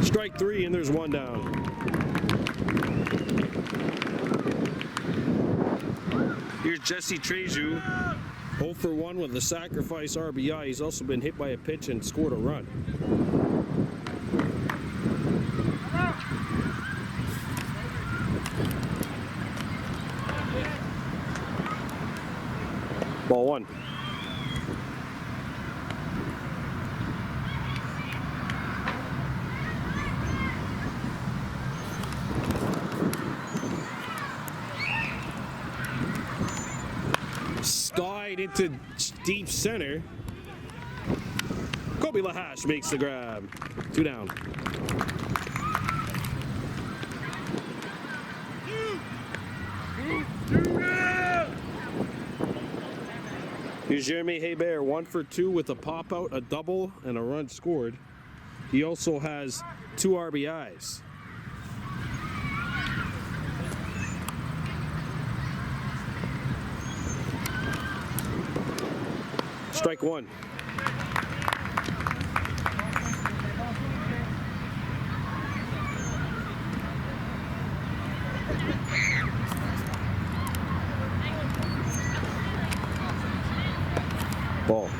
Strike 3, and there's 1 down. Here's Jesse Treju, 0 for 1 with a sacrifice RBI. He's also been hit by a pitch and scored a run. Ball 1. Slide into deep center. Kobe Lahash makes the grab. 2 down. Here's Jeremy Hebert, 1 for 2 with a pop out, a double, and a run scored. He also has 2 RBIs. Strike 1. Ball.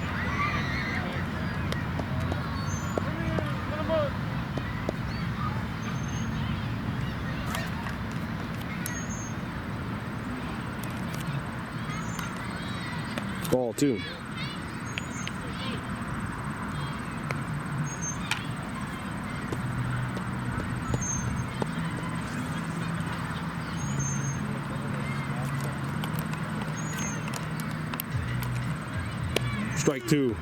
Ball 2. Strike 2.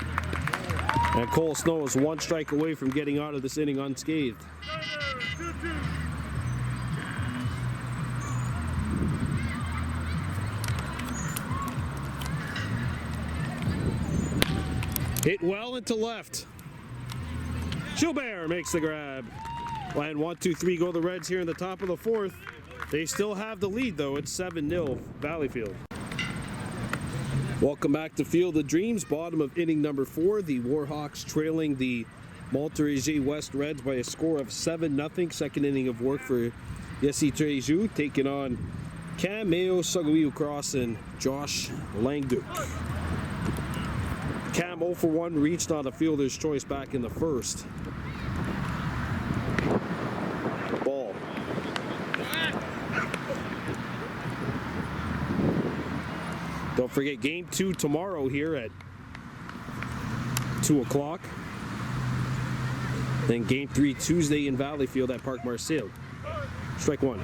And Cole Snow is 1 strike away from getting out of this inning unscathed. Hit well into left. Gilbert makes the grab. And 1-2-3 go the Reds here in the top of the 4th. They still have the lead though. It's 7-0 Valleyfield. Welcome back to Field of Dreams, bottom of inning number 4. The Warhawks trailing the Montérégie West Reds by a score of 7-0. Second inning of work for Jesse Treju, taking on Cam Mayo, Sagawiu Cross, and Josh Langduke. Cam 0 for 1 reached on a fielder's choice back in the 1st. Ball. Don't forget game 2 tomorrow here at 2 o'clock. Then game 3 Tuesday in Valleyfield at Parc Marcel. Strike 1.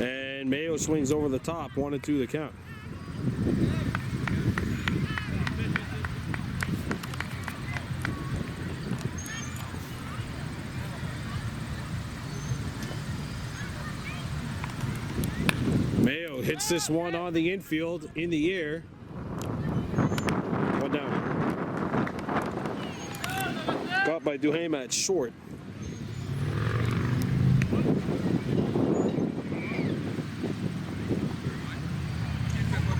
And Mayo swings over the top, 1-2 the count. Mayo hits this one on the infield, in the air. 1 down. Caught by Duhame at short.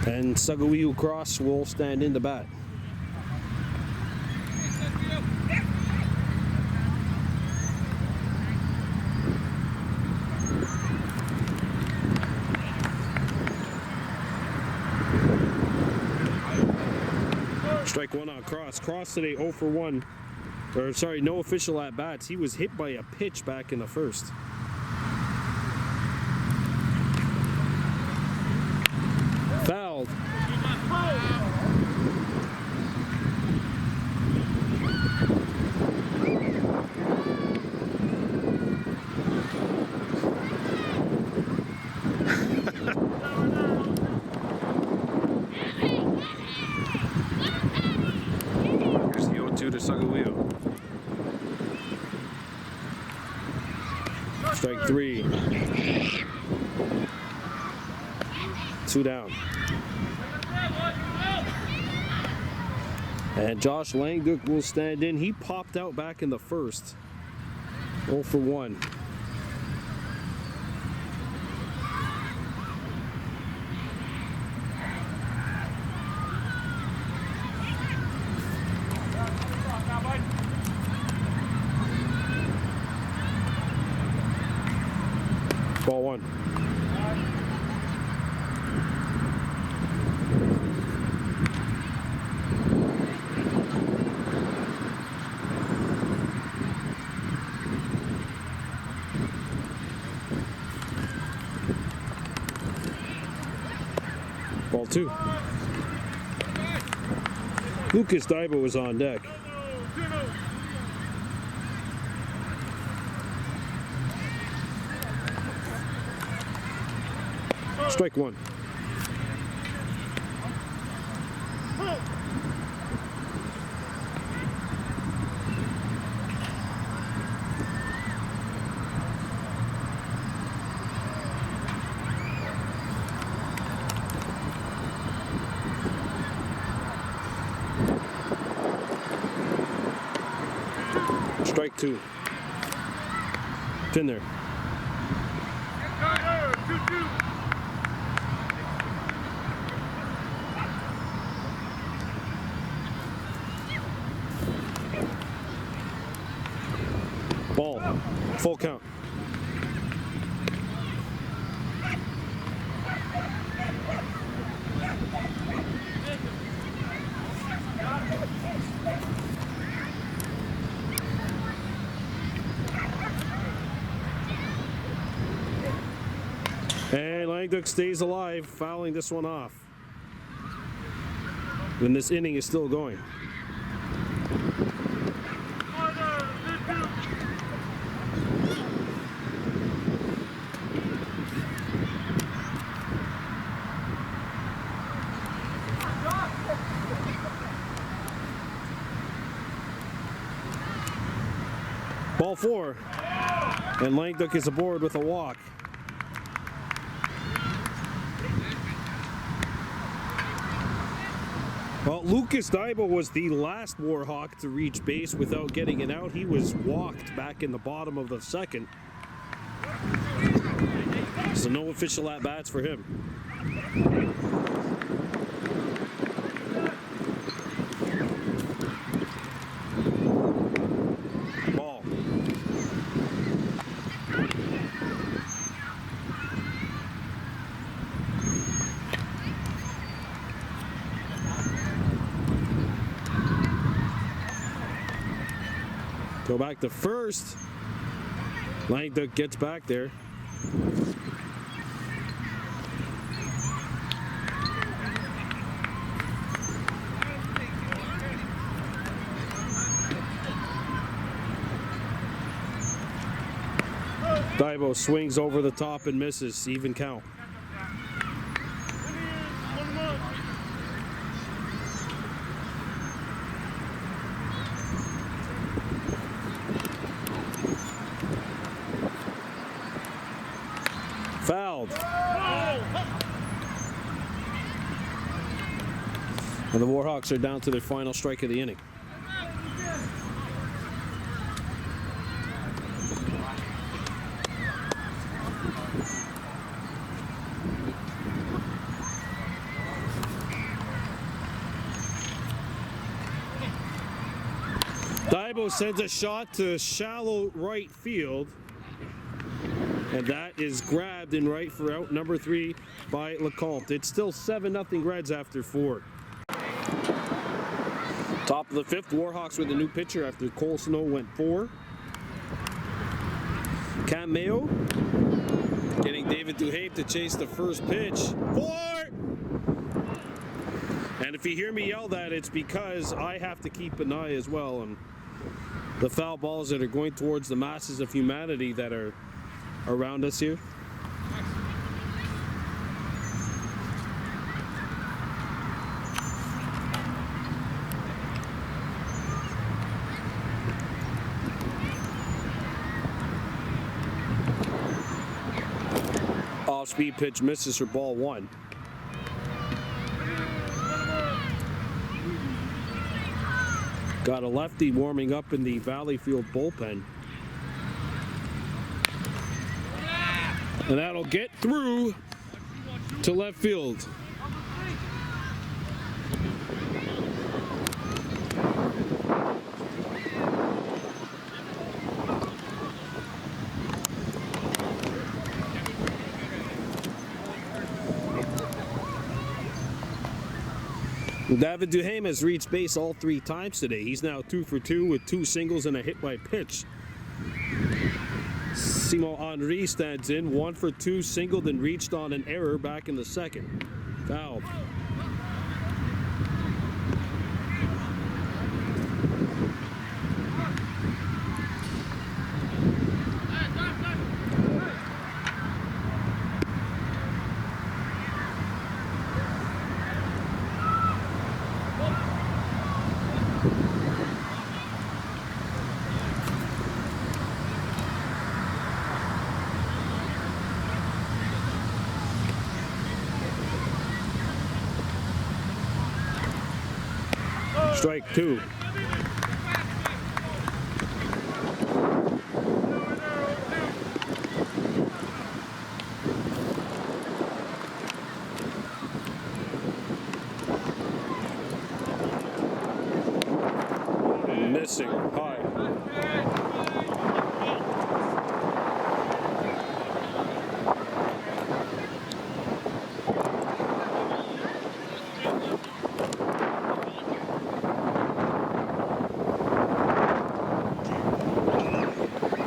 And Sagawiu Cross will stand in the bat. Strike 1 on Cross. Cross today 0 for 1. Or sorry, no official at bats. He was hit by a pitch back in the 1st. Fouled. Here's the 0-2 to Sagawiu. Strike 3. 2 down. And Josh Langduk will stand in. He popped out back in the first. 0 for 1. Ball 1. Ball 2. Lucas Daiba was on deck. Strike 1. Strike 2. Pin there. Ball. Full count. And Langduk stays alive, fouling this one off. And this inning is still going. Ball 4. And Langduk is aboard with a walk. Well, Lucas Daiba was the last Warhawk to reach base without getting it out. He was walked back in the bottom of the second. So no official at-bats for him. Ball. Go back to first. Langduk gets back there. Daiba swings over the top and misses. Even count. Fouled. And the Warhawks are down to their final strike of the inning. Daiba sends a shot to shallow right field. And that is grabbed in right for out number 3 by LeCompte. It's still 7-0 Reds after 4. Top of the 5th, Warhawks with a new pitcher after Cole Snow went 4. Cam Mayo getting David Duhaime to chase the first pitch. 4! And if you hear me yell that, it's because I have to keep an eye as well on the foul balls that are going towards the masses of humanity that are around us here. Off-speed pitch misses for ball 1. Got a lefty warming up in the Valleyfield bullpen. And that'll get through to left field. David Duhaime has reached base all 3 times today. He's now 2 for 2 with 2 singles and a hit by pitch. Simon Henry stands in, 1 for 2, singled and reached on an error back in the second. Foul. Strike 2. Missing high.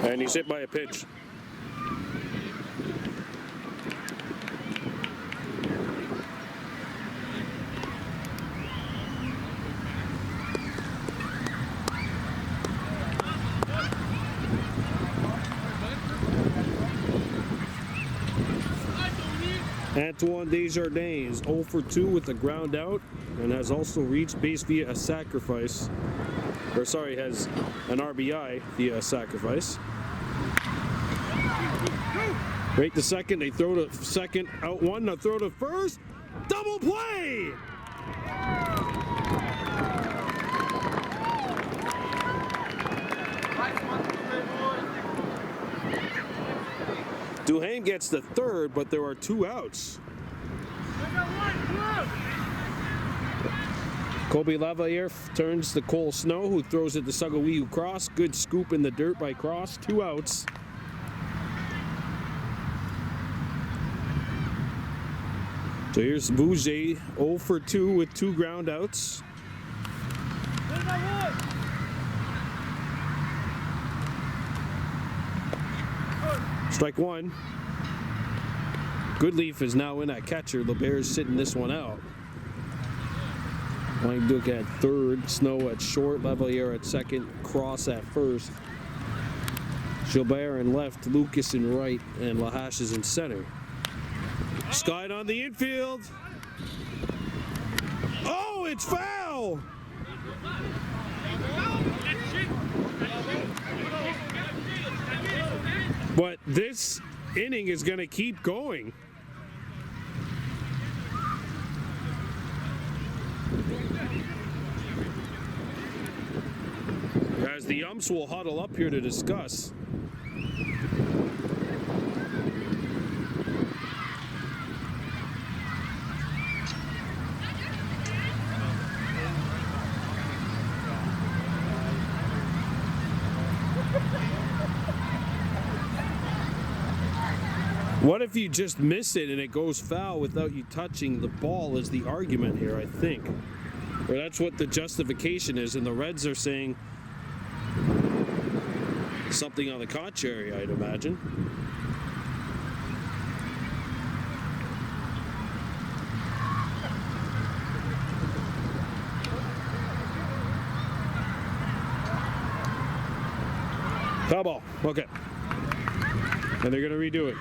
And he's hit by a pitch. Antoine Desjardins 0 for 2 with a ground out and has also reached base via a sacrifice. Or sorry, has an RBI via a sacrifice. Right to second, they throw to second, out 1, now throw to first, double play! Duhaime gets the third, but there are 2 outs. Kobe Lavalier turns to Cole Snow, who throws it to Sagawiu Cross. Good scoop in the dirt by Cross, 2 outs. So here's Bouger, 0 for 2 with 2 ground outs. Strike 1. Goodleaf is now in at catcher. LeBear's sitting this one out. Mike Duke at third, Snow at short, Lavalier at second, Cross at first. Gilbert in left, Lucas in right, and Lahash is in center. Skied on the infield. Oh, it's foul! But this inning is going to keep going. As the umps will huddle up here to discuss. What if you just miss it and it goes foul without you touching the ball is the argument here, I think. Or that's what the justification is, and the Reds are saying something on the contrary, I'd imagine. Foul ball, okay. And they're gonna redo it.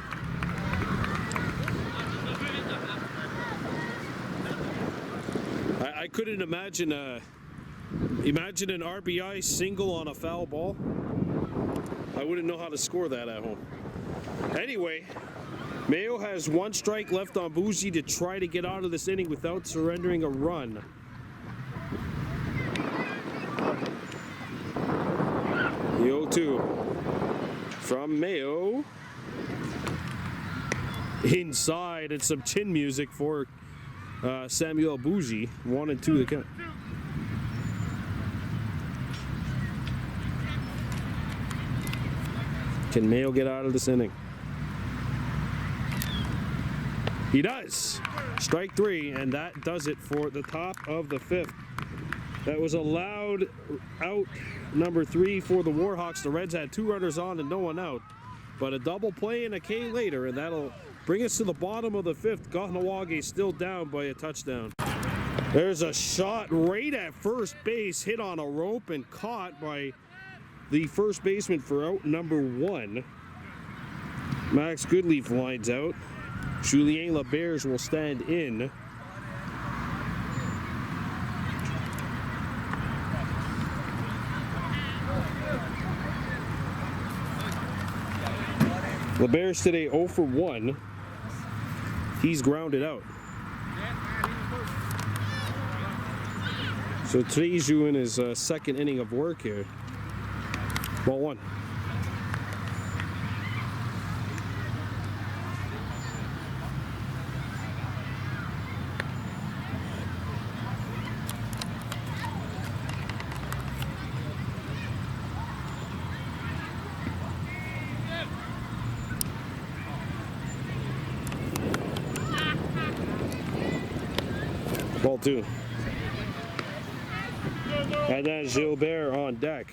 I couldn't imagine an RBI single on a foul ball. I wouldn't know how to score that at home. Anyway, Mayo has one strike left on Bougie to try to get out of this inning without surrendering a run. The 0-2 from Mayo. Inside, and some chin music for Samuel Bougie. 1-2 the count. Can Mayo get out of this inning? He does. Strike 3, and that does it for the top of the 5th. That was a loud out number 3 for the Warhawks. The Reds had 2 runners on and no one out. But a double play and a K later, and that'll bring us to the bottom of the 5th. Kahnawake still down by a touchdown. There's a shot right at first base, hit on a rope and caught by the first baseman for out number 1. Max Goodleaf lines out. Julien LeBears will stand in. LeBears today 0 for 1. He's grounded out. So today's doing his second inning of work here. Ball 1. Ball 2. And then Gilbert on deck.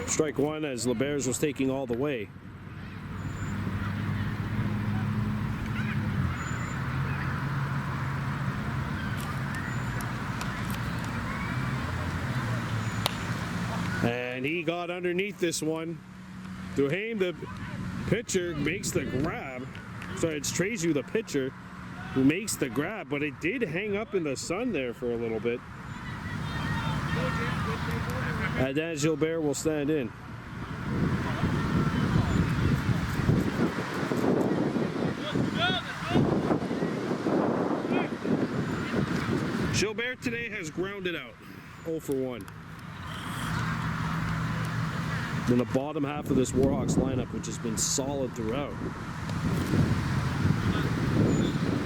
Strike 1 as LeBears was taking all the way. And he got underneath this one. Duhaime, the pitcher, makes the grab. Sorry, it's Treju, the pitcher, who makes the grab, but it did hang up in the sun there for a little bit. And then Gilbert will stand in. Gilbert today has grounded out. 0 for 1. In the bottom half of this Warhawks lineup, which has been solid throughout.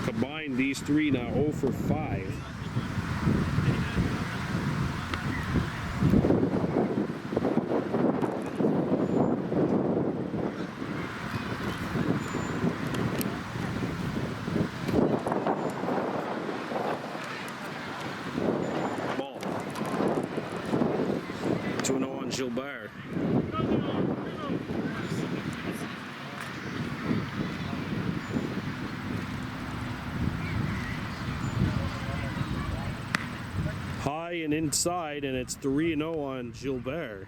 Combine these 3 now 0 for 5. Ball. 2-0 on Gilbert. High and inside, and it's 3-0 on Gilbert.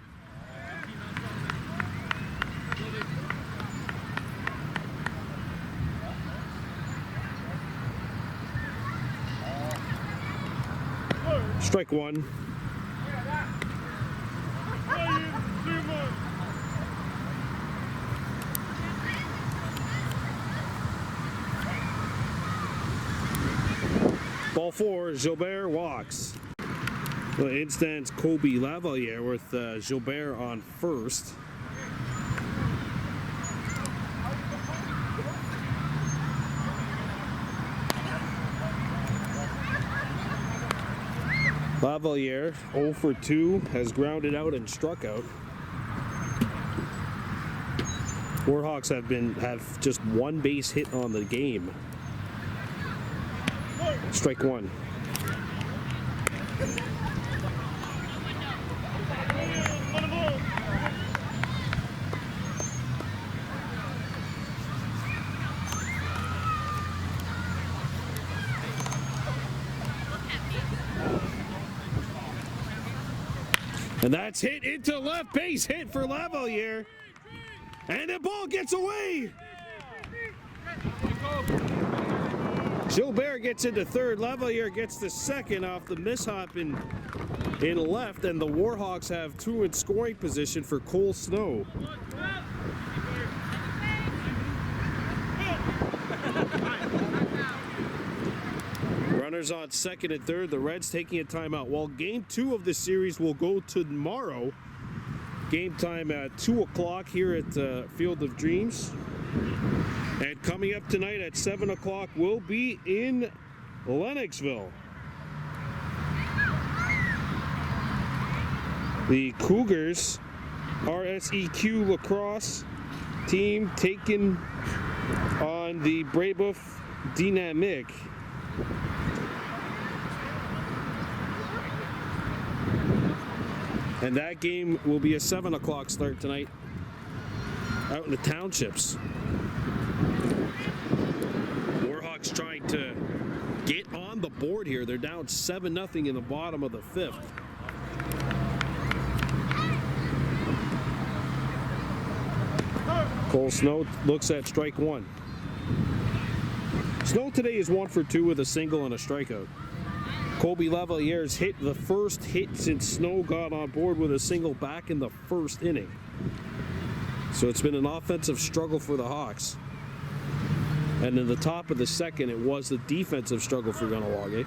Strike 1. Ball 4, Gilbert walks. Well, in stands Kobe Lavalier with Gilbert on first. Lavalier 0 for 2 has grounded out and struck out. Warhawks have just 1 base hit on the game. Strike 1. And that's hit into left base, hit for Lavalier. And the ball gets away. Gilbert gets into third. Lavalier gets the second off the mishap in left, and the Warhawks have two in scoring position for Cole Snow. Runners on second and third. The Reds taking a timeout. Well, game 2 of the series will go tomorrow. Game time at 2 o'clock here at Field of Dreams. And coming up tonight at 7 o'clock will be in Lennoxville. The Cougars, RSEQ lacrosse team, taking on the Brebeuf Dynamique. And that game will be a 7 o'clock start tonight out in the townships. Warhawks trying to get on the board here. They're down 7-0 in the bottom of the 5th. Cole Snow looks at strike 1. Snow today is 1 for 2 with a single and a strikeout. Colby Lavaliere's hit the first hit since Snow got on board with a single back in the first inning. So it's been an offensive struggle for the Hawks. And in the top of the second, it was the defensive struggle for Kahnawake.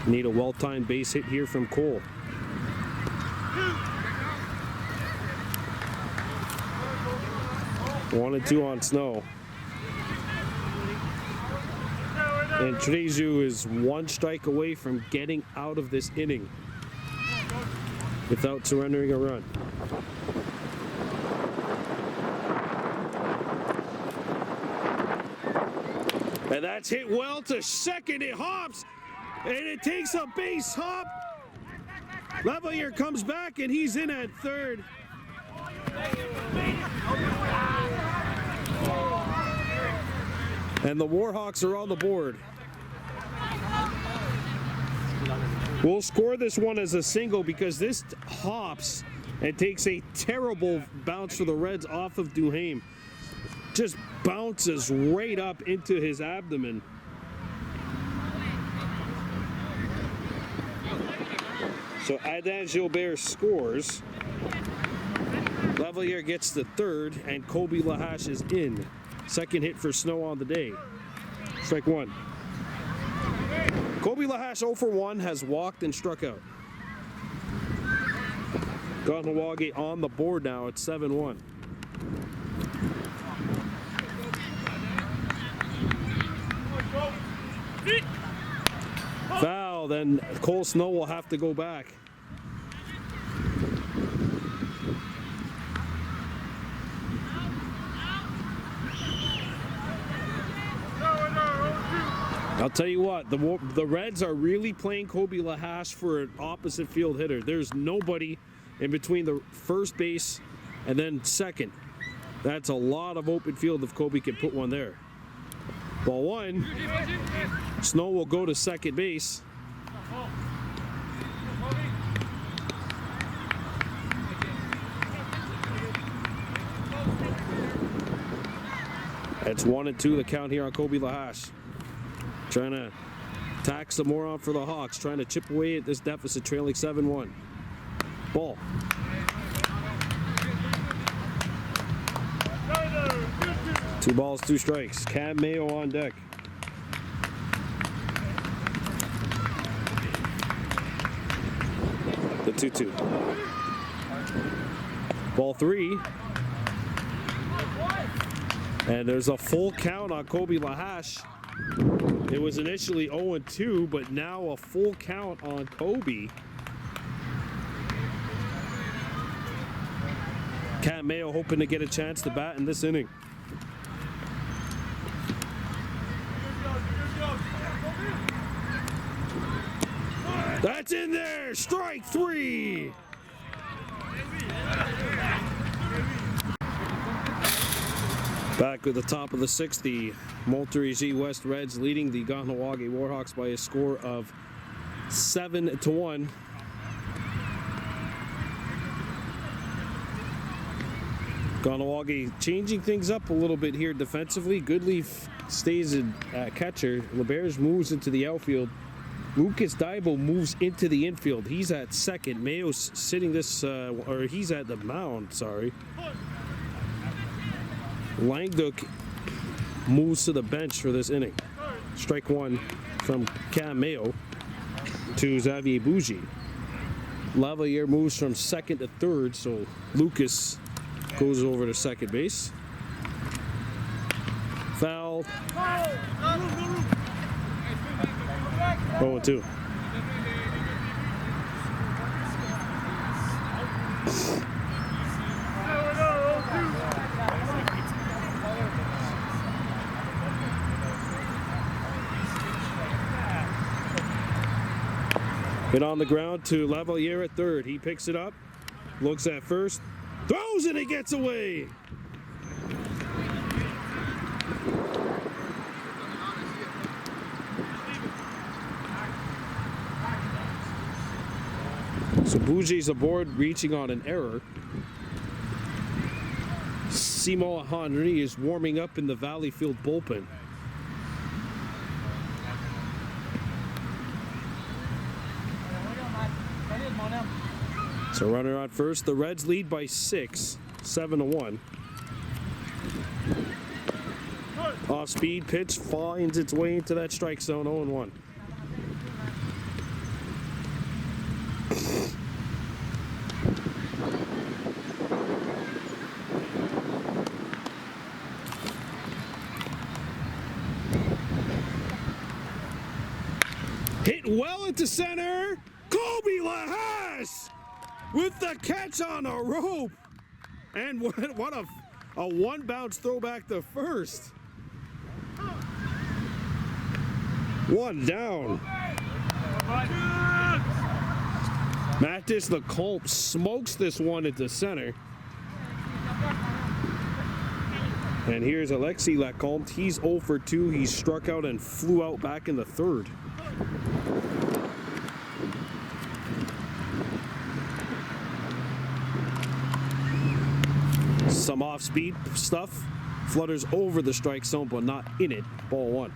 Need a well-timed base hit here from Cole. One and 2 on Snow. And Treju is 1 strike away from getting out of this inning without surrendering a run. And that's hit well to second. It hops, and it takes a base hop. Lavalier comes back, and he's in at third. And the Warhawks are on the board. We'll score this one as a single because this hops and takes a terrible bounce for the Reds off of Duhaime. Just bounces right up into his abdomen. So Adam Gilbert scores. Lavalier gets the third, and Colby Lahash is in. Second hit for Snow on the day. Strike 1. Colby Lahash 0 for 1 has walked and struck out. Kahnawake on the board now at 7-1. Foul, then Cole Snow will have to go back. I'll tell you what, the Reds are really playing Colby Lahash for an opposite field hitter. There's nobody in between the first base and then second. That's a lot of open field if Colby can put one there. Ball 1, Snow will go to second base. It's 1 and 2 the count here on Colby Lahash. Trying to tax some more on for the Hawks, trying to chip away at this deficit, trailing 7-1. Ball. Two balls, 2 strikes. Cam Mayo on deck. The 2-2. Ball 3. And there's a full count on Colby Lahash. It was initially 0-2, but now a full count on Colby. Cam Mayo hoping to get a chance to bat in this inning. That's in there! Strike 3! Back with the top of the 6th, the Montérégie West Reds leading the Kahnawake Warhawks by a score of 7-1. Kahnawake changing things up a little bit here defensively. Goodleaf stays at catcher. LeBears moves into the outfield. Lucas Daibo moves into the infield. He's at second. Mayo's sitting this, or he's at the mound, sorry. Langduk moves to the bench for this inning. Strike one from Cam Mayo to Xavier Bougie. Lavalier moves from second to third, so Lucas goes over to second base. Foul. 0-2. Hit on the ground to Lavalier at third. He picks it up, looks at first, throws it, he gets away. So Bougie's aboard, reaching on an error. Simo Henry is warming up in the Valleyfield bullpen. So runner on first. The Reds lead by 6, 7-1. Off speed pitch finds its way into that strike zone, 0-1. Hit well into center. Kobe Lahas with the catch on a rope. And what a one bounce throwback to first. One down. Mattis Lacombe smokes this one into center. And here's Alexi Lacombe. He's 0 for 2. He struck out and flew out back in the third. Some off-speed stuff. Flutters over the strike zone, but not in it. Ball one.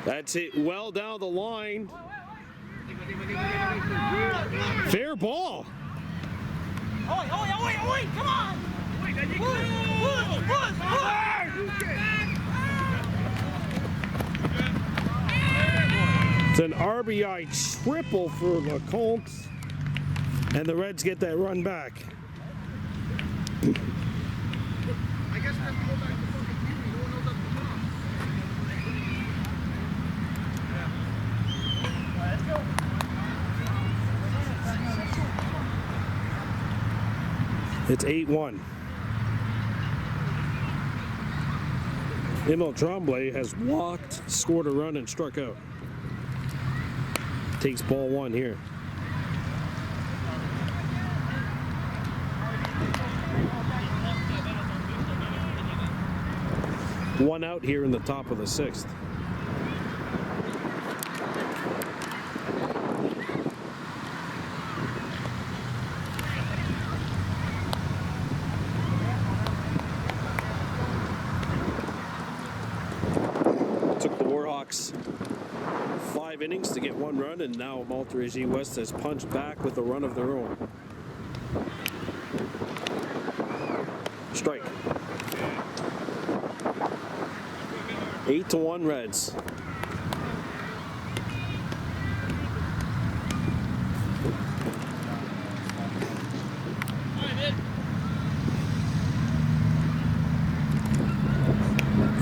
That's it well down the line. Fair ball. Come on! It's an RBI triple for Lacombe, and the Reds get that run back. I guess we have to go back to fucking TV. No one knows that's the It's 8-1. Emil Tremblay has walked, scored a run, and struck out. Takes ball one here. One out here in the top of the sixth. Took the Warhawks 5 innings to get 1 run, and now Monterey West has punched back with a run of their own. Strike. 8-1 Reds.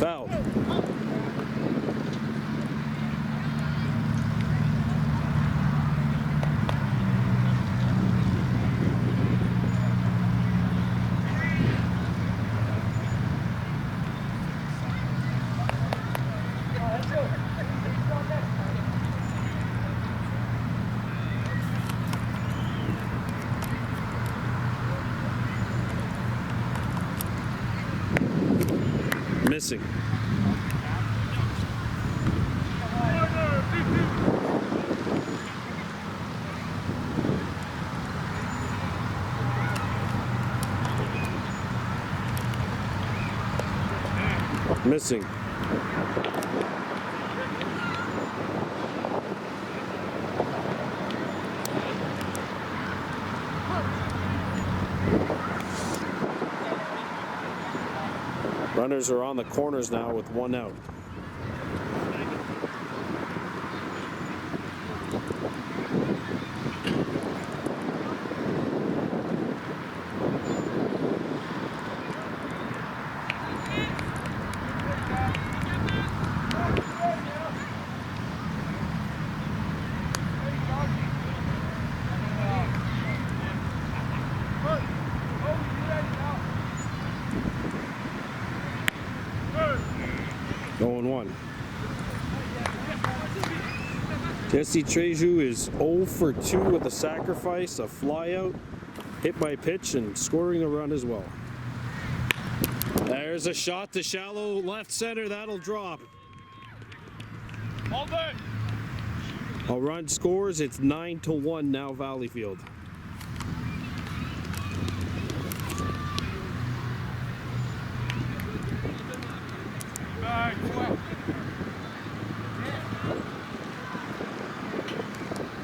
Foul. Let's go. missing. Missing. Runners are on the corners now with 1 out. Going 1. Jesse Treju is 0 for 2 with a sacrifice, a flyout, hit by pitch, and scoring a run as well. There's a shot to shallow left center. That'll drop. Hold it. A run scores. It's 9-1 now, Valleyfield.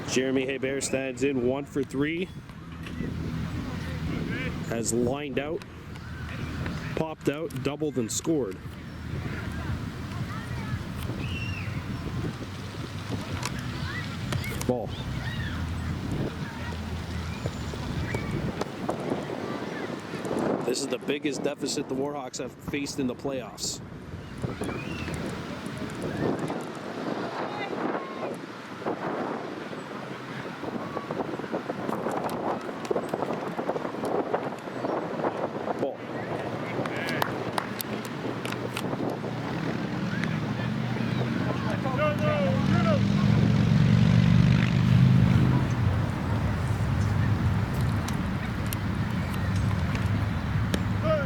Jeremy Hebert stands in 1 for 3. Has lined out, popped out, doubled, and scored. Ball. This is the biggest deficit the Warhawks have faced in the playoffs.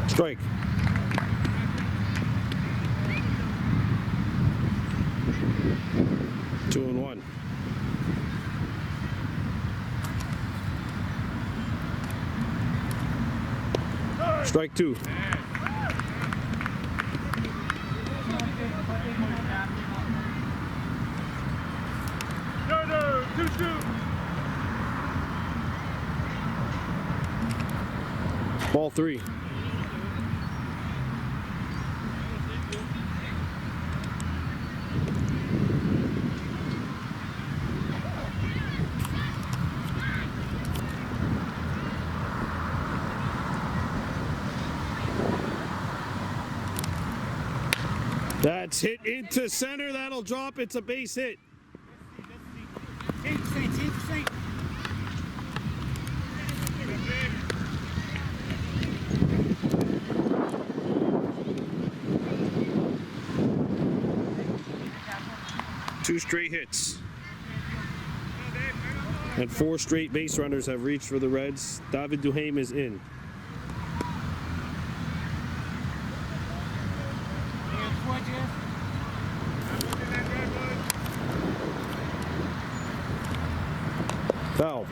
Strike. Two and 1. Strike 2. No, 2-2. Ball 3. That's hit into center. That'll drop. It's a base hit. Two straight hits. And 4 straight base runners have reached for the Reds. David Duhaime is in. Foul.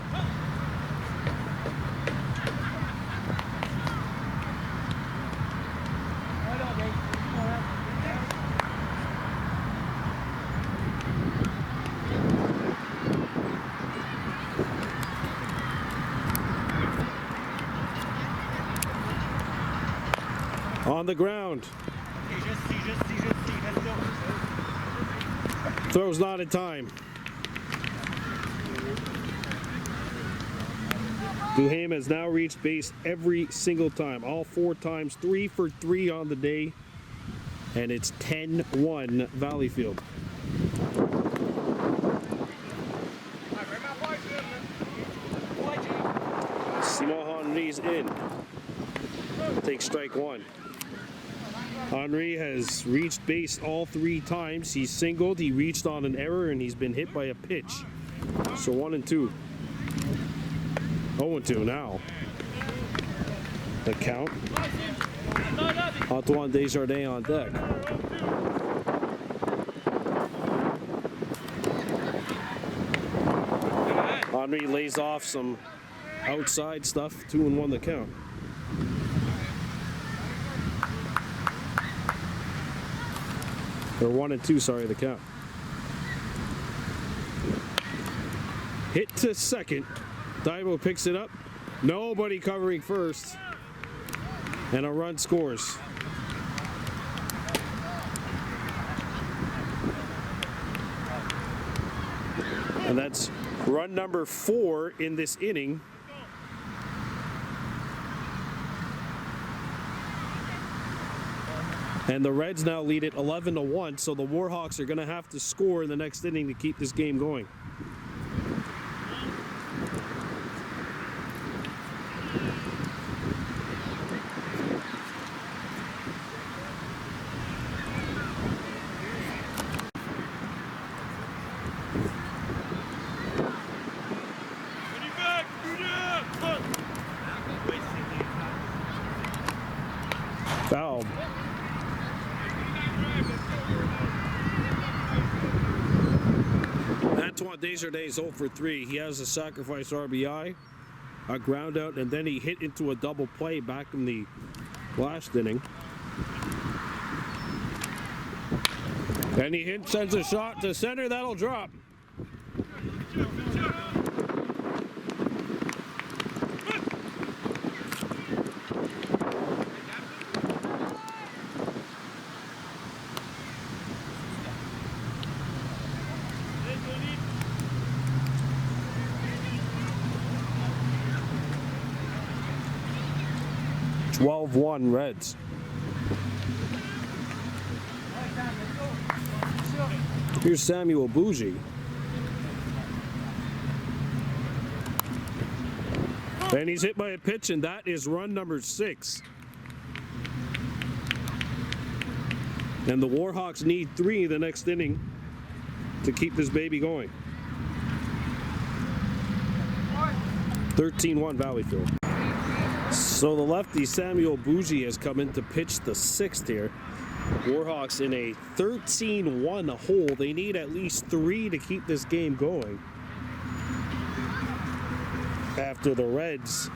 On the ground. Throw's not in time. Duhaime has now reached base every single time. All 4 times, 3 for 3 on the day. And it's 10-1 Valleyfield. Simon Henry's in. Takes strike 1. Henry has reached base all 3 times. He's singled, he reached on an error, and he's been hit by a pitch. So 1 and 2. 0 and 2 now. The count. Antoine Desjardins on deck. Henri lays off some outside stuff, 2-1 the count. Or 1-2, sorry, the count. Hit to second. Divo picks it up. Nobody covering first. And a run scores. And that's run number 4 in this inning. And the Reds now lead it 11-1, so the Warhawks are going to have to score in the next inning to keep this game going. Foul. Antoine Desjardins 0 for 3. He has a sacrifice RBI, a ground out, and then he hit into a double play back in the last inning. And he sends a shot to center, that'll drop. (12-1) Reds. Here's Samuel Bougie. And he's hit by a pitch, and that is run number 6. And the Warhawks need 3 the next inning to keep this baby going. 13-1 Valleyfield. So the lefty Samuel Bougie has come in to pitch the 6th here. Warhawks in a 13-1 hole. They need at least 3 to keep this game going. After the Reds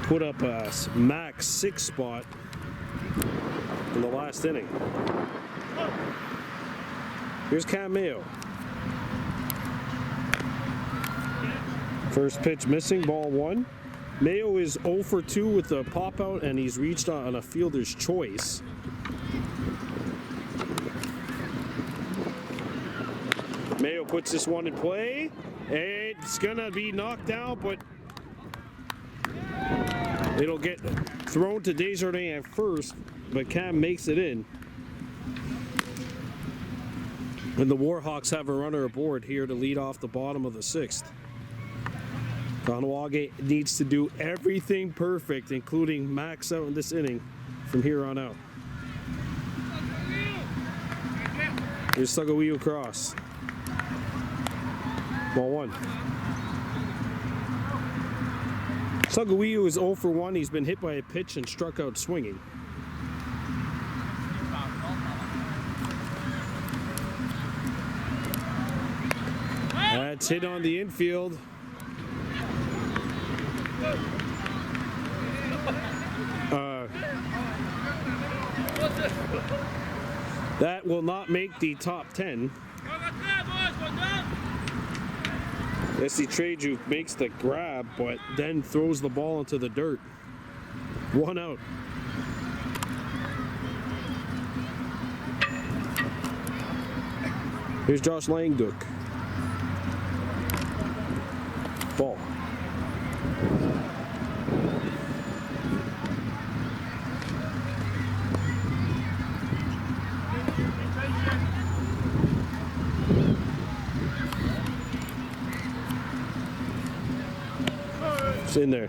put up a max 6 spot in the last inning. Here's Cam Mayo. First pitch missing, ball 1. Mayo is 0 for 2 with a pop out, and he's reached on a fielder's choice. Mayo puts this one in play. It's gonna be knocked down, but it'll get thrown to Desjardins at first, but Cam makes it in. And the Warhawks have a runner aboard here to lead off the bottom of the 6th. Kahnawake needs to do everything perfect, including max out in this inning from here on out. Here's Sagawiu cross. Ball 1. Sagawiu is 0 for 1. He's been hit by a pitch and struck out swinging. That's hit on the infield. That will not make the top 10. Jesse Treju makes the grab, but then throws the ball into the dirt. 1 out. Here's Josh Langduk. Ball. It's in there.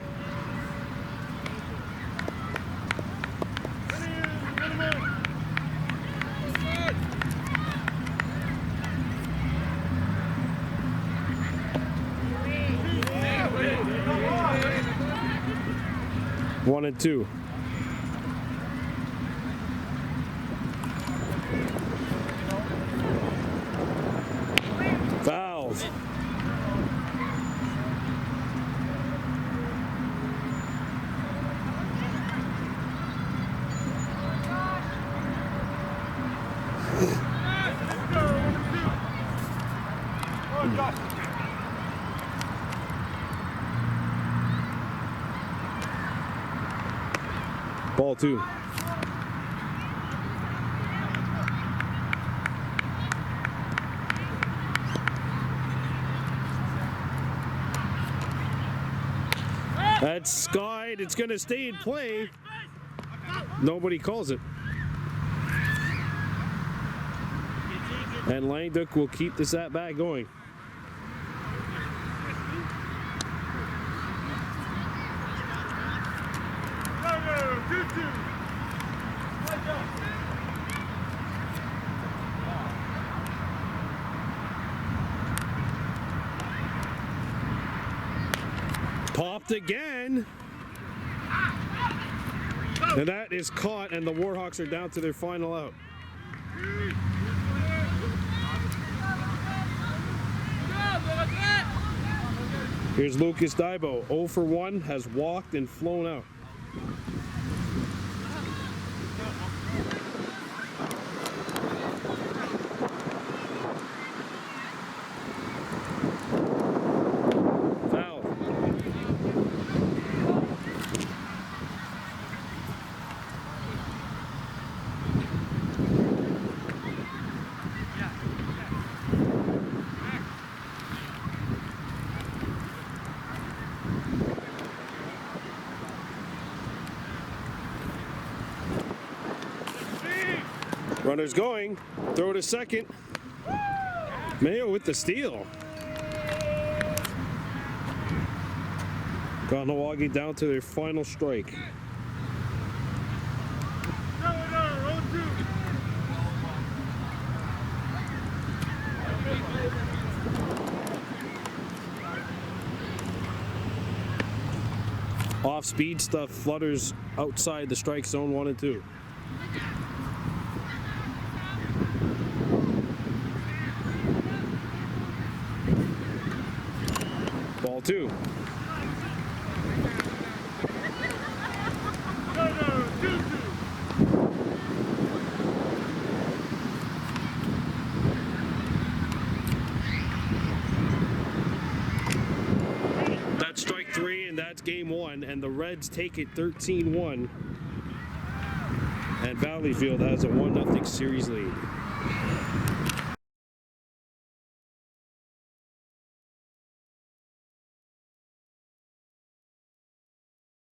One and 2. Ball 2. That's skied. It's going to stay in play. Nobody calls it. And Langduk will keep this at bat going. Popped again. And that is caught, and the Warhawks are down to their final out. Here's Lucas Daibo, 0 for 1, has walked and flown out. Foul. Runners going, throw to second. Mayo with the steal. Kahnawake down to their final strike. Off speed stuff flutters outside the strike zone 1 and 2. Ball 2. That's strike 3, and that's game 1, and the Reds take it 13-1. And Valleyfield has a 1-0 series lead.